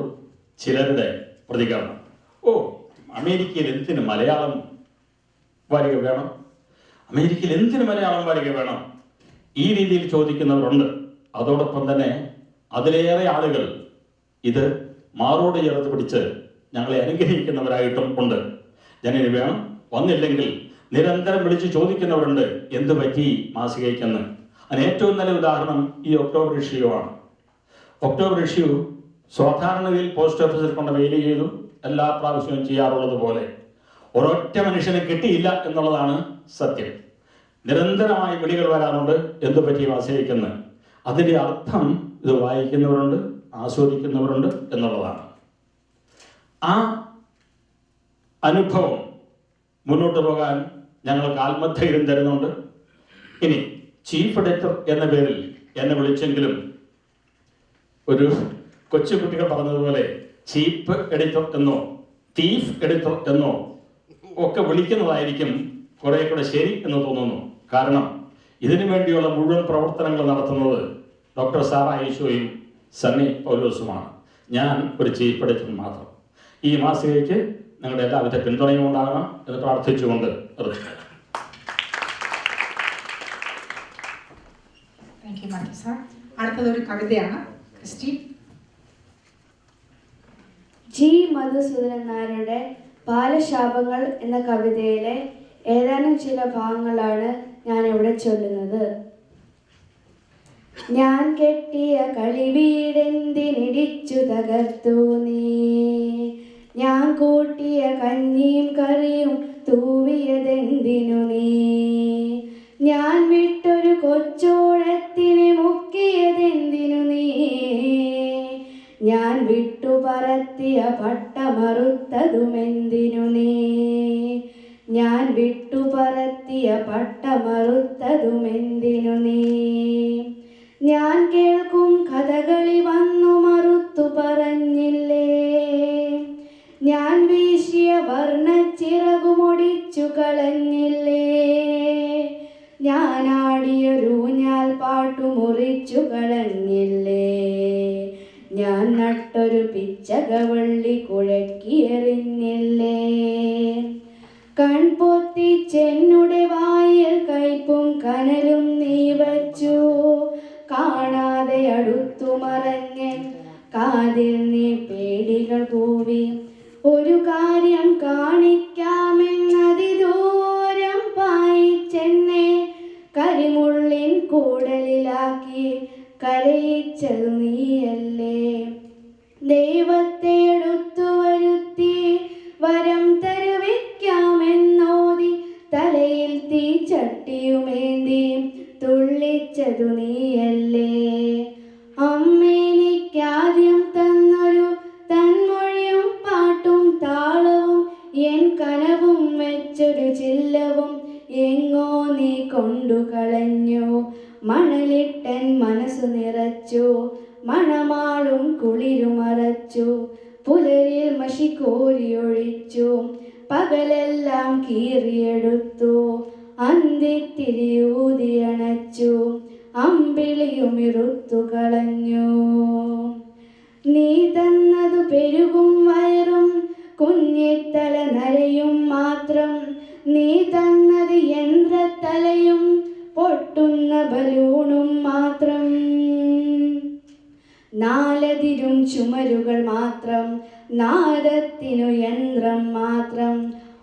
ചിലരുടെ പ്രതികരണം. ഓ അമേരിക്കയിൽ എന്തിന് മലയാളം വാരിക വേണം? അമേരിക്കയിൽ എന്തിന് മലയാളം വാരിക വേണം? ഈ രീതിയിൽ ചോദിക്കുന്നവരുണ്ട്. അതോടൊപ്പം തന്നെ അതിലേറെ ആളുകൾ ഇത് മാറോട് ചേർത്ത് പിടിച്ച് ഞങ്ങളെ അനുഗ്രഹിക്കുന്നവരായിട്ടും ഉണ്ട്. ജനനി വേണം, വന്നില്ലെങ്കിൽ നിരന്തരം വിളിച്ച് ചോദിക്കുന്നവരുണ്ട്, എന്ത് പറ്റി മാസികയ്ക്കെന്ന്. അതിന് ഏറ്റവും നല്ല ഉദാഹരണം ഈ ഒക്ടോബർ ഇഷ്യൂ ആണ്. ഒക്ടോബർ ഇഷ്യൂ സാധാരണയിൽ പോസ്റ്റ് ഓഫീസിൽ കൊണ്ട് മെയിൽ ചെയ്തു, എല്ലാ പ്രാവശ്യവും ചെയ്യാറുള്ളത് പോലെ ഒരൊറ്റ മനുഷ്യനെ കിട്ടിയില്ല എന്നുള്ളതാണ് സത്യം. നിരന്തരമായി വിളികൾ വരാറുണ്ട്, എന്തു പറ്റി മാസികയ്ക്കെന്ന്. അതിൻ്റെ അർത്ഥം ഇത് വായിക്കുന്നവരുണ്ട്, ആസ്വദിക്കുന്നവരുണ്ട് എന്നുള്ളതാണ്. ആ അനുഭവം മുന്നോട്ട് പോകാൻ ഞങ്ങൾക്ക് ആത്മധൈര്യം തരുന്നുണ്ട്. ഇനി ചീഫ് എഡിറ്റർ എന്ന പേരിൽ എന്നെ വിളിച്ചെങ്കിലും ഒരു കൊച്ചുകുട്ടികൾ പറഞ്ഞതുപോലെ ചീഫ് എഡിറ്റർ എന്നോ തീഫ് എഡിറ്റർ എന്നോ ഒക്കെ വിളിക്കുന്നതായിരിക്കും കുറെ കൂടെ ശരി എന്ന് തോന്നുന്നു. കാരണം ഇതിനു വേണ്ടിയുള്ള മുഴുവൻ പ്രവർത്തനങ്ങൾ നടത്തുന്നത് ഡോക്ടർ സാറ ഈശോയും സണ്ണി പൗലോസുമാണ്. ഞാൻ ഒരു ചീഫ് എഡിറ്റർ മാത്രം. ഈ മാസികയ്ക്ക് നിങ്ങളുടെ എല്ലാവിധ പിന്തുണയും ഉണ്ടാകണം എന്ന് പ്രാർത്ഥിച്ചുകൊണ്ട് നിർത്തുന്നു. Thank you Mathew sir. അടുത്തത് ഒരു കവിതയാണ്. ക്രിസ്റ്റി. ജി മധുസൂദനൻ നായരുടെ ബാലശാപങ്ങൾ എന്ന കവിതയിലെ ഏതാനും ചില ഭാഗങ്ങളാണ് ഞാൻ ഇവിടെ ചൊല്ലുന്നത്. ഞാൻ കെട്ടിയ കളിവീടെന്തിനിടിച്ചു തകർത്തു നീ, ഞാൻ കൂട്ടിയ കഞ്ഞിയും കറിയും തൂവിയതെന്തിനു നീ, ഞാൻ വിട്ടൊരു കൊച്ചോളത്തിനെ മുക്കിയതെന്തിനു നീ, ഞാൻ വിട്ടു പറത്തിയ പട്ടമറുത്തതുമെന്തിനു നീ, ഞാൻ വിട്ടു പറത്തിയ പട്ടമറുത്തതുമെന്തിനു നീ, ഞാൻ കേൾക്കും കഥകളി വന്നു മറുത്തു പറഞ്ഞില്ലേ, ഞാൻ വീശിയ വർണ്ണച്ചിറകുമൊടിച്ചു കളഞ്ഞില്ലേ, ഞാനാടിയൊരൂഞ്ഞാൽ പാട്ടു മുറിച്ചു കളഞ്ഞില്ലേ, ഞാൻ നട്ടൊരു പിച്ചകവള്ളി കുഴക്കിയെറിഞ്ഞില്ലേ, കൺപൊത്തിച്ചെന്നുടെ വായിൽ കയ്പും കനലും നീ വച്ചു, കാണാതെ അടുത്തു മറഞ്ഞൻ കാതിൽ നീ പേടികൾ പൂവി, ഒരു കാര്യം കാണിക്കാമെന്നതിദൂരം പായിച്ചെന്നെ കരിമുള്ളിൻ കൂടലിലാക്കി കരയിച്ചതു നീയല്ലേ, ദൈവത്തെ എടുത്തു വരുത്തി വരം തരുവിക്കാമെന്നോതി തലയിൽ തീച്ചട്ടിയും നാളും കുളിരുമറച്ചു, പുലരിൽ മഷി കോരിയൊഴിച്ചു, പകലെല്ലാം കീറിയെടുത്തു, അന്തിത്തിരിയൂതിയണച്ചു, അമ്പിളിയുമിറുത്തു കളഞ്ഞു. നീ തന്നതു പെരുകും വയറും കുഞ്ഞിത്തല നരയും മാത്രം, നീ തന്നത് യന്ത്രത്തലയും പൊട്ടുന്ന ബലൂണും മാത്രം. നാലതിരും ചുമരുകൾ മാത്രം, നാദത്തിനു യന്ത്രം മാത്രം,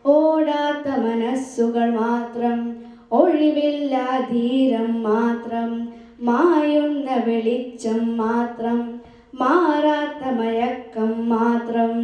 ഓടാത്ത മനസ്സുകൾ മാത്രം, ഒഴിവില്ല ധീരം മാത്രം, മായുന്ന വെളിച്ചം മാത്രം, മാറാത്ത മയക്കം മാത്രം.